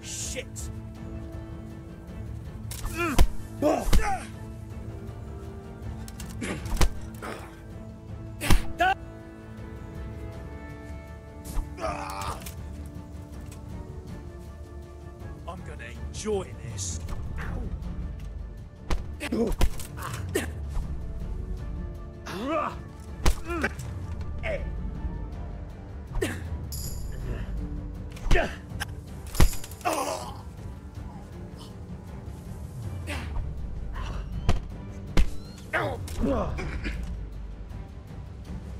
Shit! I'm gonna enjoy this.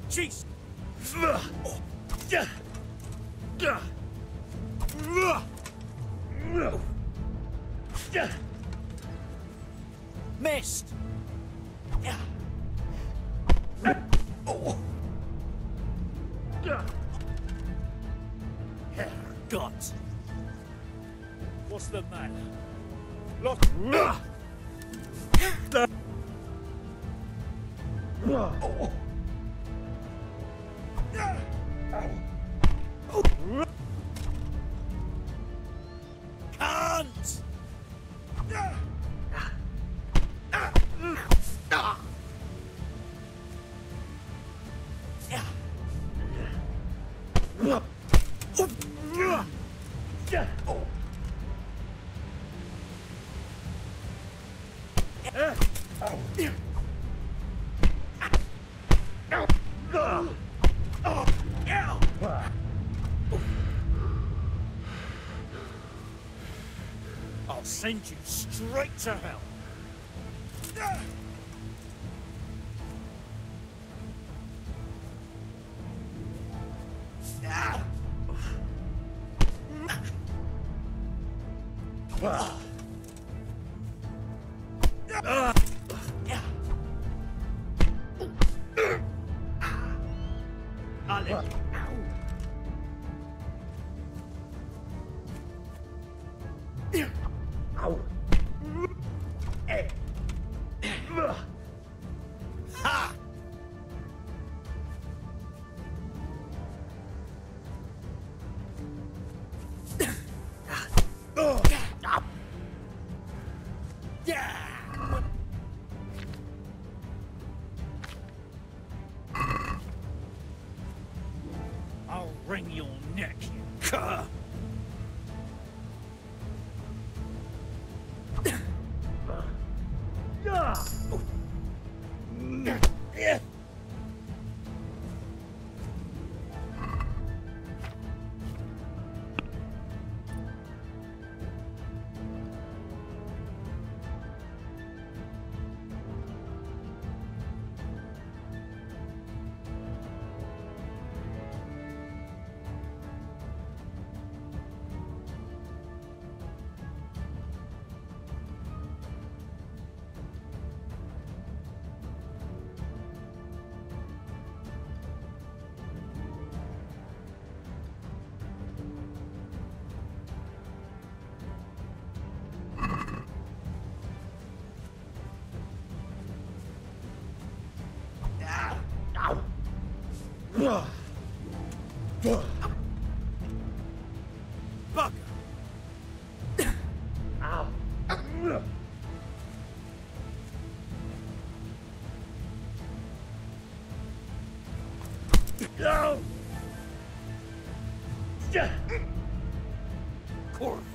Jeez. Missed. God. What's the matter? Look. Can't. I'll send you straight to hell. Ha! I'll wring your neck, you cur! Bugger! Ow! No! Corva!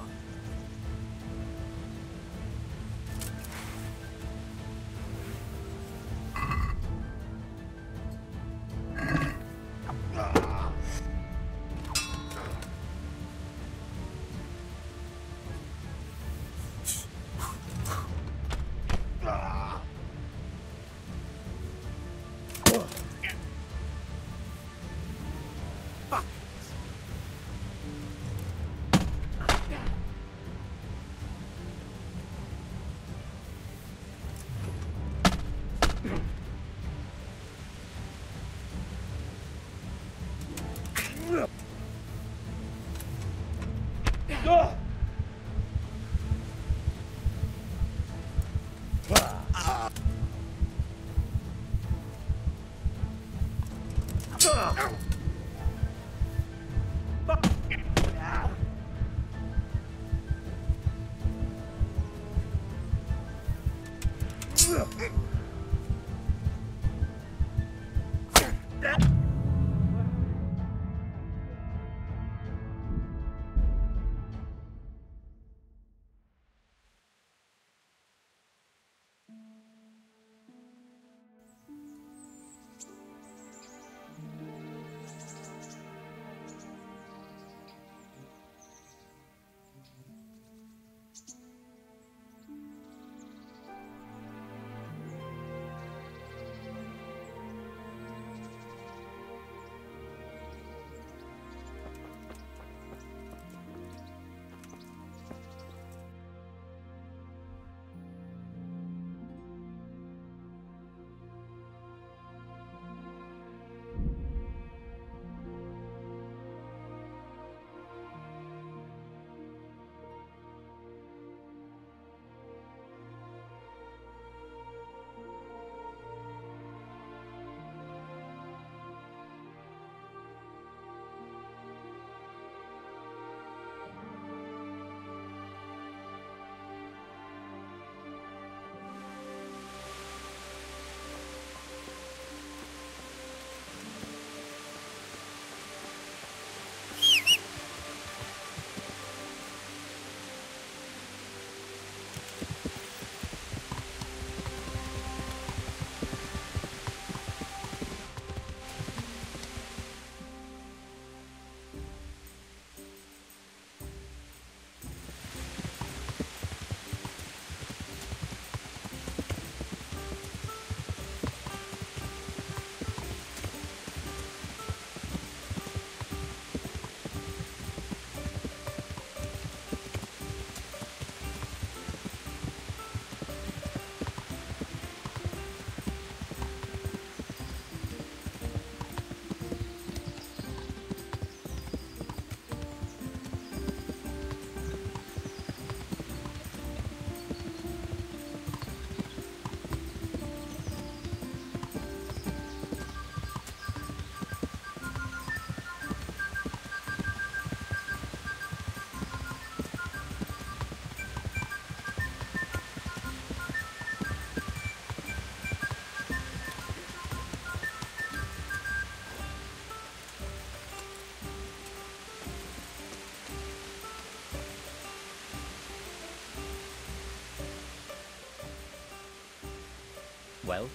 Well,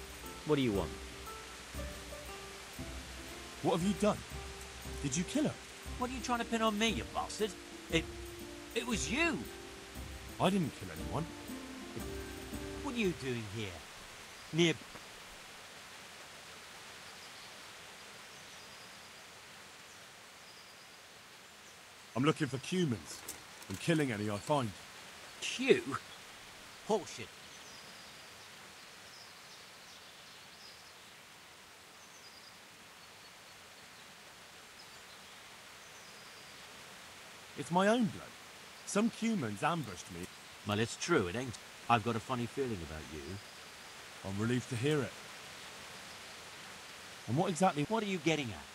what do you want? What have you done? Did you kill her? What are you trying to pin on me, you bastard? It was you! I didn't kill anyone. What are you doing here? Near... I'm looking for humans and killing any I find. Q? Bullshit. It's my own blood. Some humans ambushed me. Well, it's true, it ain't. I've got a funny feeling about you. I'm relieved to hear it. And what exactly... What are you getting at?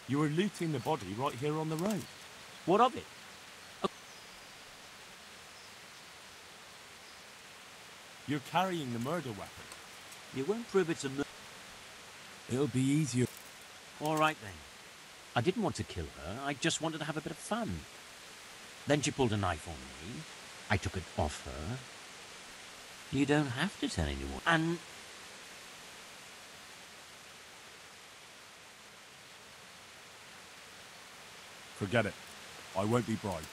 You were looting the body right here on the road. What of it? You're carrying the murder weapon. You won't prove it's a murder. It'll be easier. All right, then. I didn't want to kill her. I just wanted to have a bit of fun. Then she pulled a knife on me. I took it off her. You don't have to tell anyone. And... Forget it. I won't be bribed.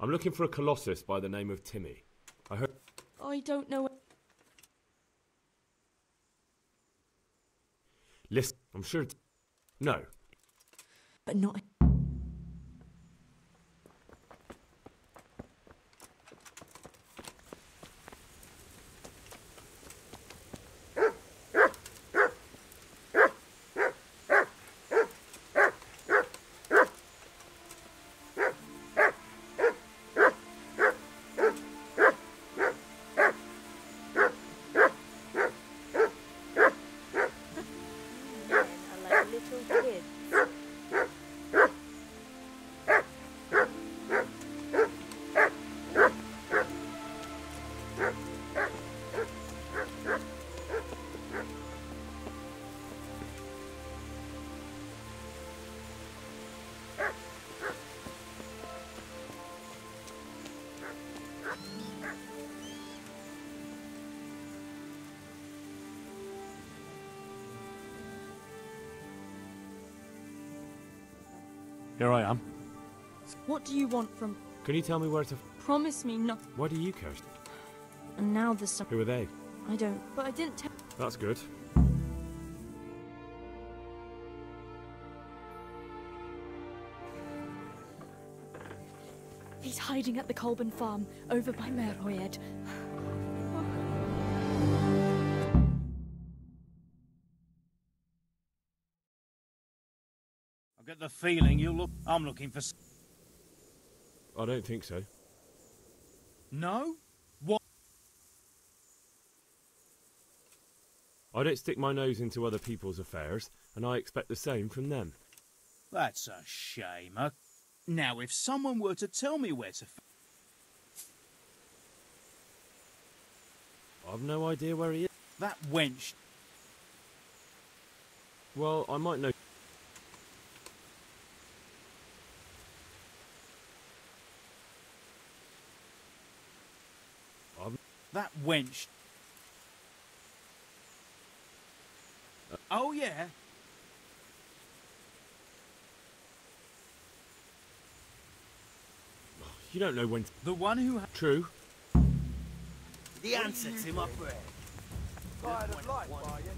I'm looking for a colossus by the name of Timmy. I heard... I don't know. Listen, I'm sure... No. But not... Here I am. What do you want from... Can you tell me where to... Promise me not... Why do you care? And now there's some... Who are they? I don't... But I didn't tell... That's good. He's hiding at the Colburn farm, over by Merhoyed. I get the feeling I'm looking for... I don't think so. No? What? I don't stick my nose into other people's affairs, and I expect the same from them. That's a shame. Now, if someone were to tell me where to... I've no idea where he is. That wench... Well, I might know... That wench... Oh, yeah? You don't know when... The one who... True. The answer to my prayer. Tired of life, are you?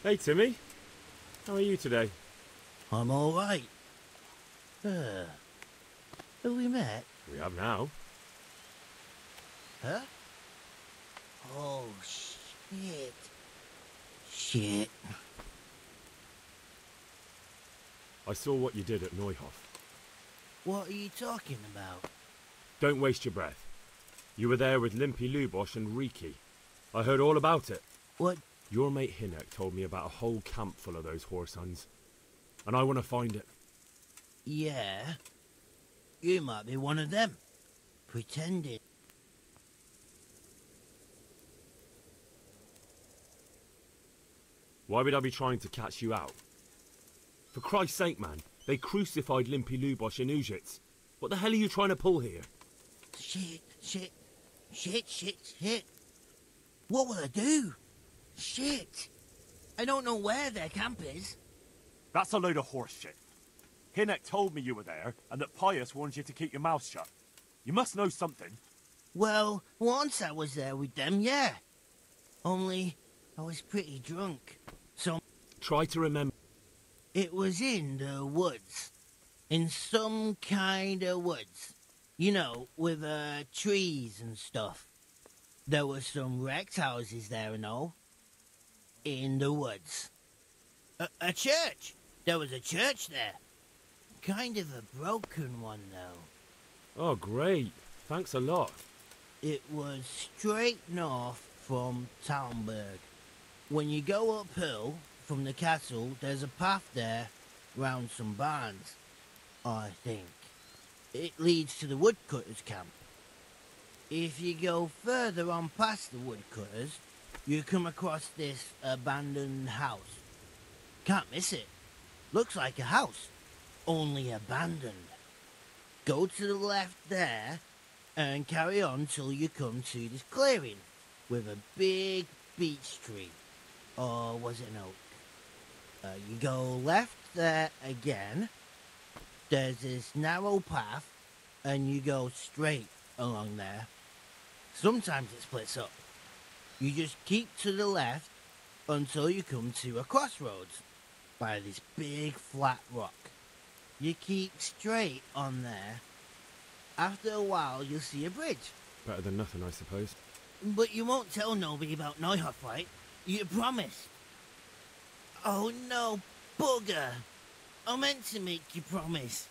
Hey, Timmy. How are you today? I'm all right. Have we met? We have now. Huh? Oh, shit. Shit. I saw what you did at Neuhof. What are you talking about? Don't waste your breath. You were there with Limpy Lubosh and Riki. I heard all about it. What? Your mate Hinek told me about a whole camp full of those horse huns. And I want to find it. Yeah? You might be one of them. Pretending. Why would I be trying to catch you out? For Christ's sake, man, they crucified Limpy Lubosh in Ujits. What the hell are you trying to pull here? Shit. What will I do? Shit. I don't know where their camp is. That's a load of horse shit. Hinek told me you were there, and that Pius warned you to keep your mouth shut. You must know something. Well, once I was there with them, yeah. Only, I was pretty drunk. So... Try to remember... It was in the woods. In some kind of woods. You know, with trees and stuff. There were some wrecked houses there and all. In the woods. A church! There was a church there. Kind of a broken one, though. Oh, great. Thanks a lot. It was straight north from Talmberg. When you go uphill from the castle, there's a path there round some barns, I think. It leads to the woodcutters' camp. If you go further on past the woodcutters, you come across this abandoned house. Can't miss it. Looks like a house, only abandoned. Go to the left there and carry on till you come to this clearing with a big beech tree. Or was it an oak? You go left there again. There's this narrow path and you go straight along there. Sometimes it splits up. You just keep to the left until you come to a crossroads by this big flat rock. You keep straight on there. After a while, you'll see a bridge. Better than nothing, I suppose. But you won't tell nobody about Neuhof, right? You promised. Oh no, bugger. I meant to make you promise.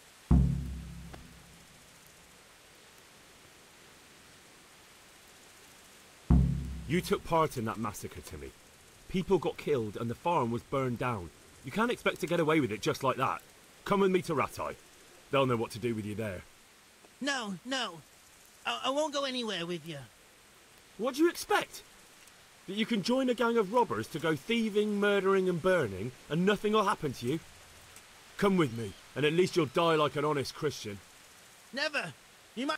You took part in that massacre, Timmy. People got killed and the farm was burned down. You can't expect to get away with it just like that. Come with me to Ratai. They'll know what to do with you there. No. I won't go anywhere with you. What do you expect? That you can join a gang of robbers to go thieving, murdering and burning and nothing will happen to you? Come with me, and at least you'll die like an honest Christian. Never. You might...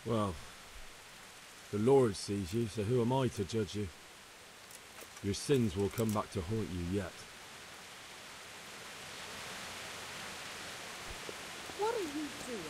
Well, the Lord sees you, so who am I to judge you? Your sins will come back to haunt you yet. What are you doing?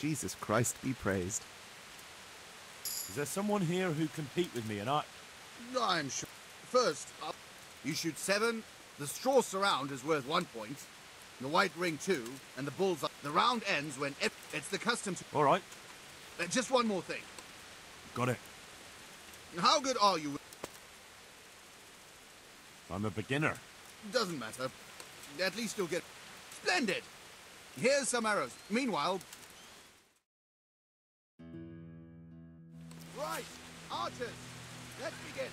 Jesus Christ be praised. Is there someone here who can compete with me and I'm sure. First, you shoot 7. The straw surround is worth 1 point. The white ring 2, and the bullseye. The round ends when it's the custom. All right. Just one more thing. Got it. How good are you? I'm a beginner. Doesn't matter. At least you'll get... Splendid! Here's some arrows. Meanwhile... Right, archers, let's begin.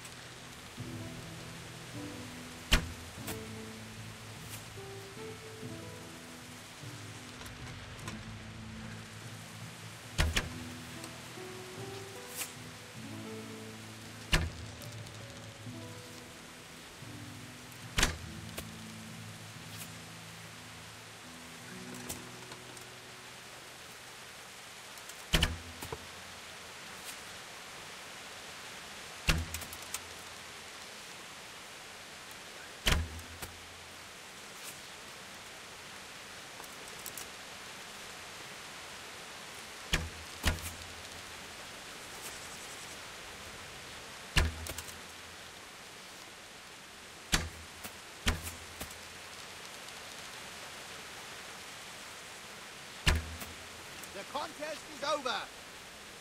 The contest is over.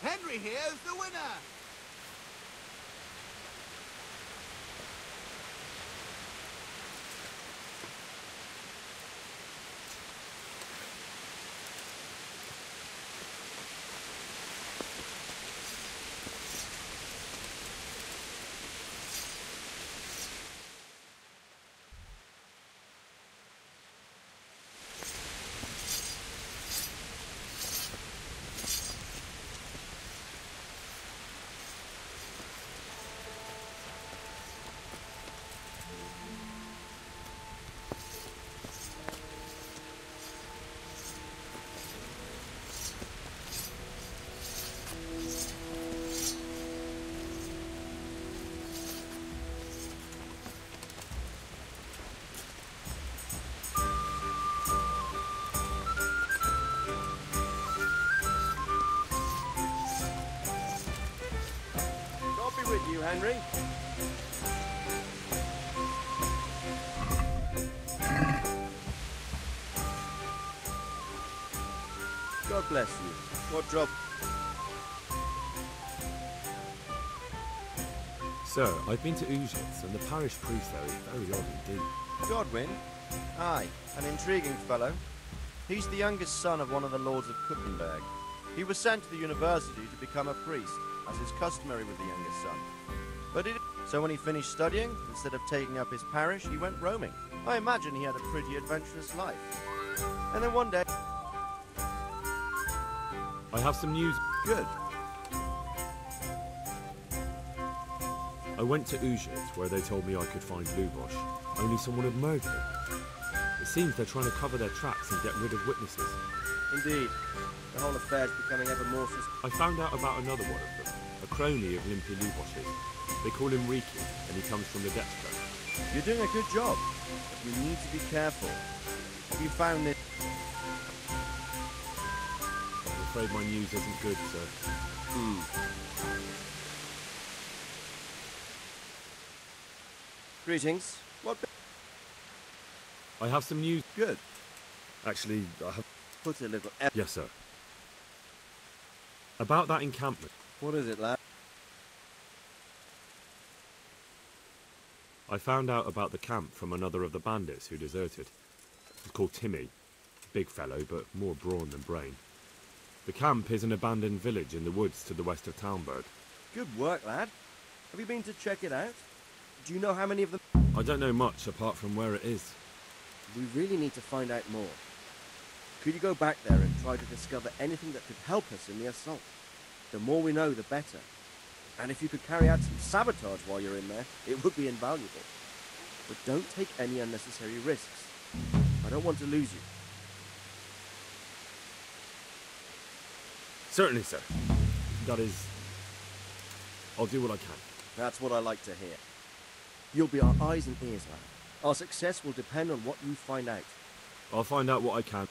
Henry here's the winner. With you, Henry. God bless you. What job? Sir, I've been to Ujits, and the parish priest there is very odd indeed. Godwin? Aye, an intriguing fellow. He's the youngest son of one of the lords of Kuttenberg. He was sent to the university to become a priest, as is customary with the youngest son. So when he finished studying, instead of taking up his parish, he went roaming. I imagine he had a pretty adventurous life. And then one day... I have some news. Good. I went to Ujits, where they told me I could find Lubosh, only someone had murdered him. It seems they're trying to cover their tracks and get rid of witnesses. Indeed. The whole affair's becoming ever more I found out about another one of them, a crony of Limpy Lubosh's. They call him Riki, and he comes from the Dexter. You're doing a good job, but you need to be careful. Have you found this? I'm afraid my news isn't good, sir. Greetings. What? I have some news. Good. Actually, I have... Put a little... Yes, sir. About that encampment. What is it, lad? I found out about the camp from another of the bandits who deserted. He's called Timmy. Big fellow, but more brawn than brain. The camp is an abandoned village in the woods to the west of Townburg. Good work, lad. Have you been to check it out? Do you know how many of them... I don't know much apart from where it is. We really need to find out more. Could you go back there and try to discover anything that could help us in the assault? The more we know, the better. And if you could carry out some sabotage while you're in there, it would be invaluable. But don't take any unnecessary risks. I don't want to lose you. Certainly, sir. That is... I'll do what I can. That's what I like to hear. You'll be our eyes and ears, lad. Our success will depend on what you find out. I'll find out what I can.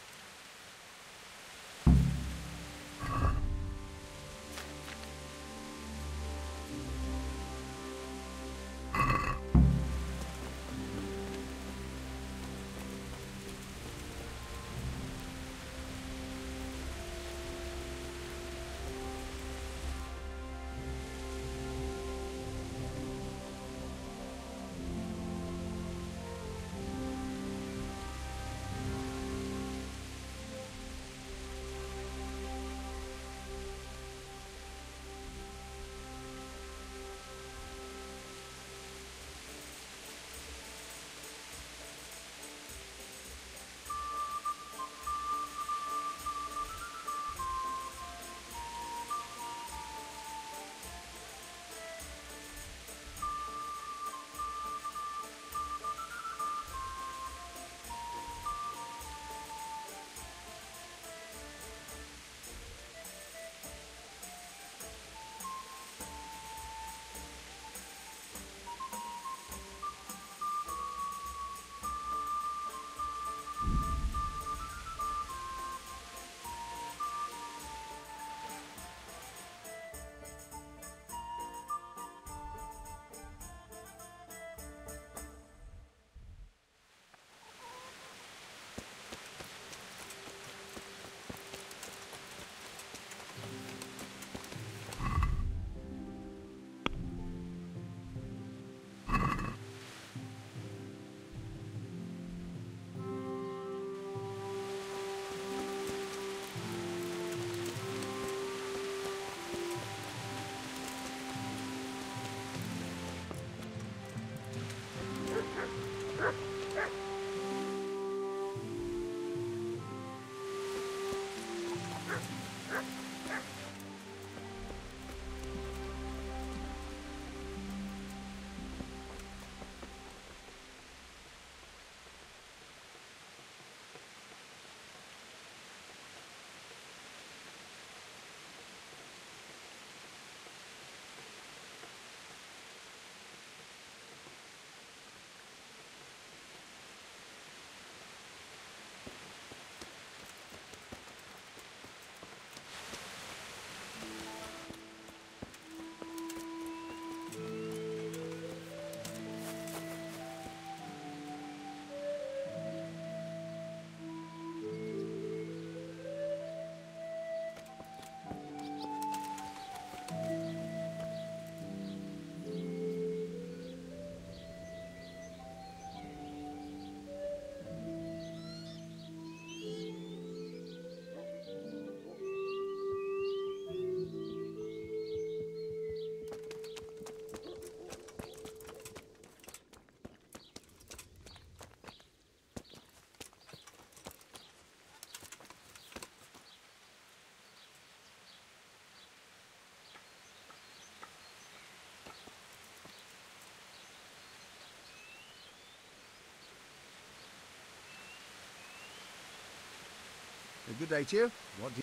Good day to you. What do you...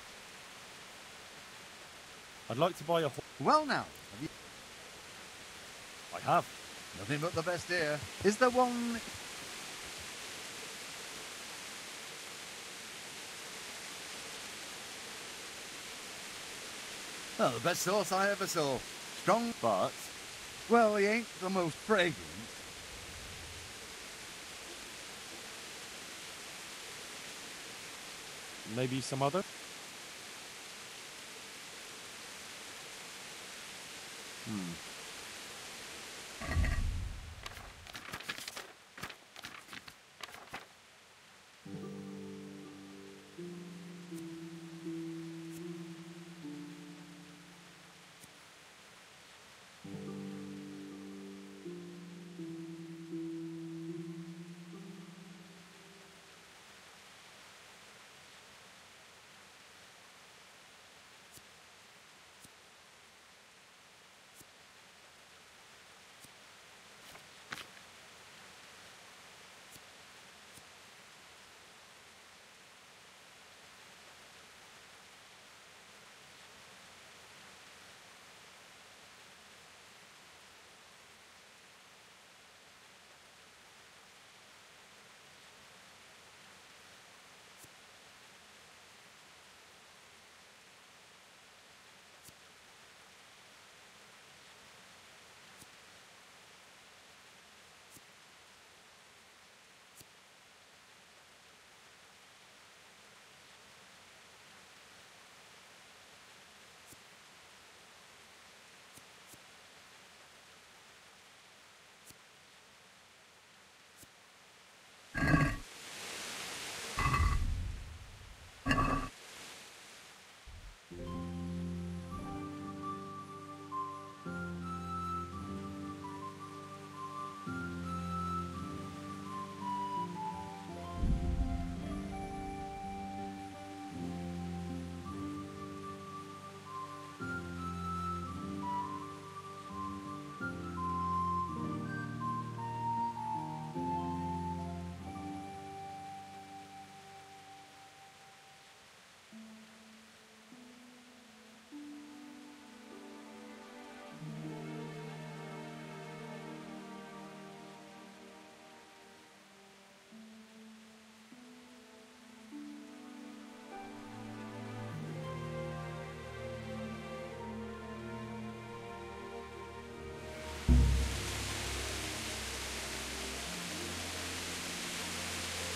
I'd like to buy a horse. Well now, have you... I have. Nothing but the best here. Is there one... Oh, the best horse I ever saw. Strong, but... Well, he ain't the most fragrant. Maybe some other?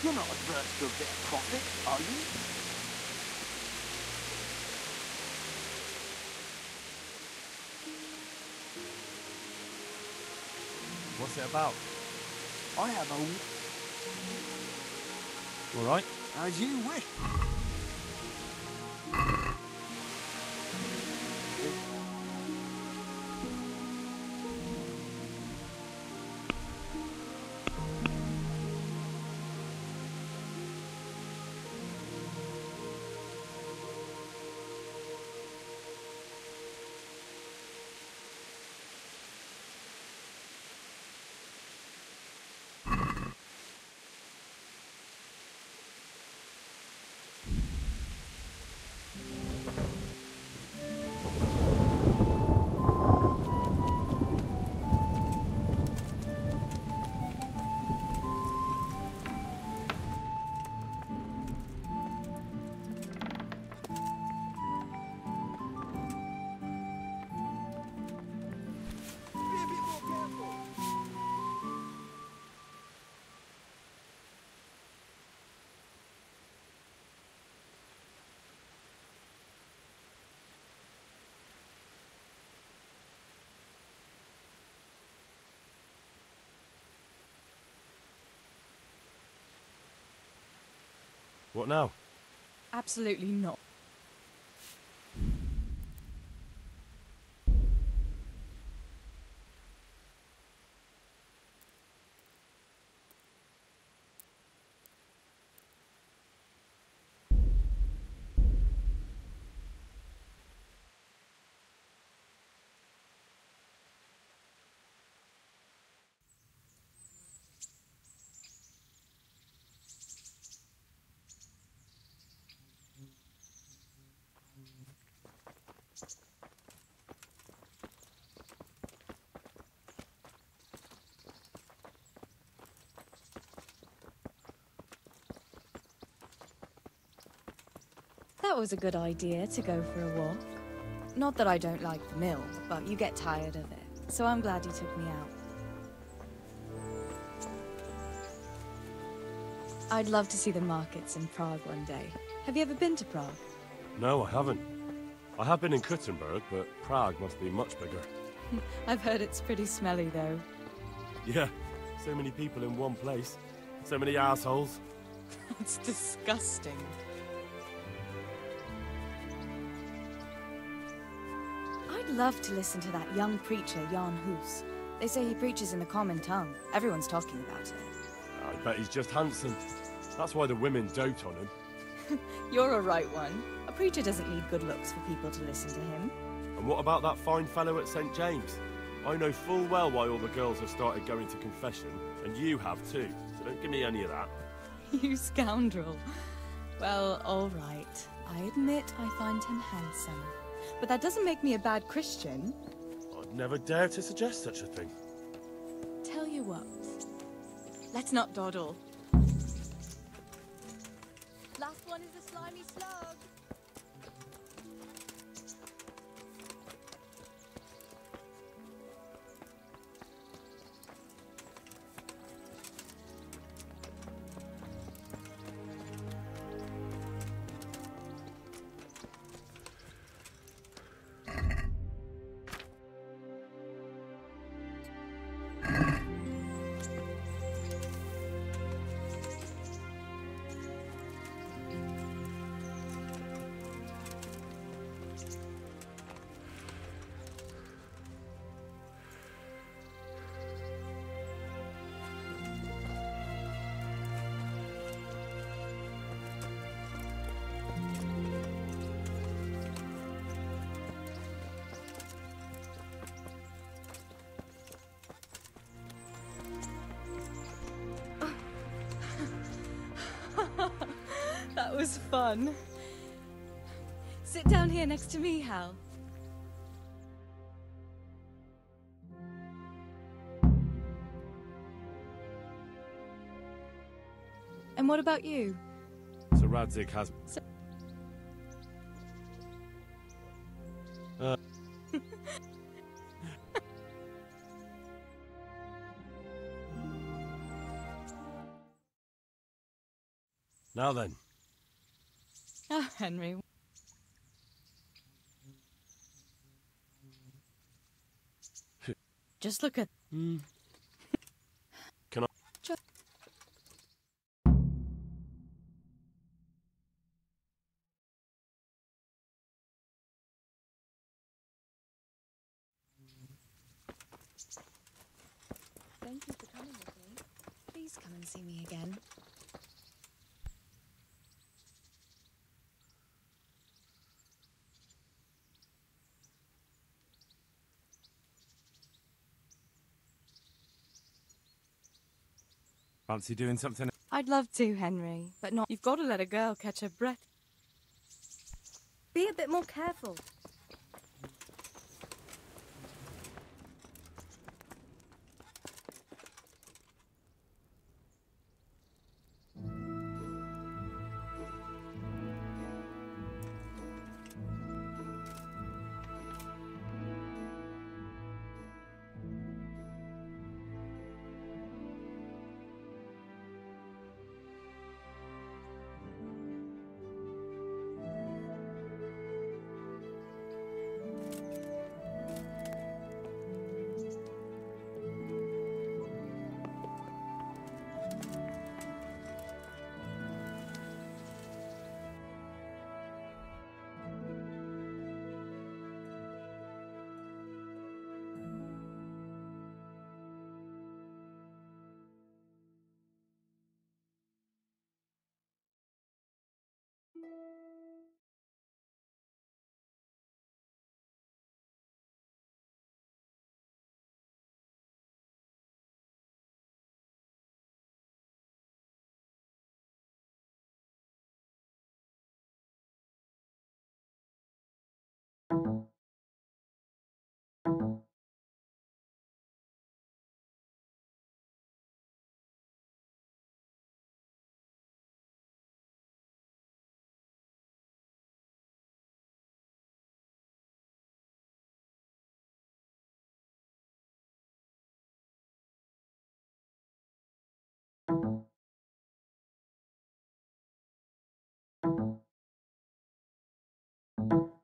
You're not adverse to a bit of profit, are you? What's it about? I have a... All right. As you wish. What now? Absolutely not. that was a good idea to go for a walk. Not that I don't like the mill, but you get tired of it. So I'm glad you took me out. I'd love to see the markets in Prague one day. Have you ever been to Prague? No, I haven't. I have been in Kuttenberg, but Prague must be much bigger. I've heard it's pretty smelly, though. Yeah, so many people in one place. So many assholes. It's disgusting. I'd love to listen to that young preacher, Jan Hus. They say he preaches in the common tongue. Everyone's talking about it. I bet he's just handsome. That's why the women dote on him. You're a right one. A preacher doesn't need good looks for people to listen to him. And what about that fine fellow at St. James? I know full well why all the girls have started going to confession, and you have too, so don't give me any of that. You scoundrel. Well, all right. I admit I find him handsome. But that doesn't make me a bad Christian. I'd never dare to suggest such a thing. Tell you what. Let's not dawdle. Last one is the slimy slug. That was fun. Sit down here next to me, Hal. And what about you? So Radzig has... Now then. Oh, Henry. Just look at... Can I... Just... Thank you for coming with me. Please come and see me again. Fancy doing something? I'd love to, Henry, but not... You've got to let a girl catch her breath. Be a bit more careful. you.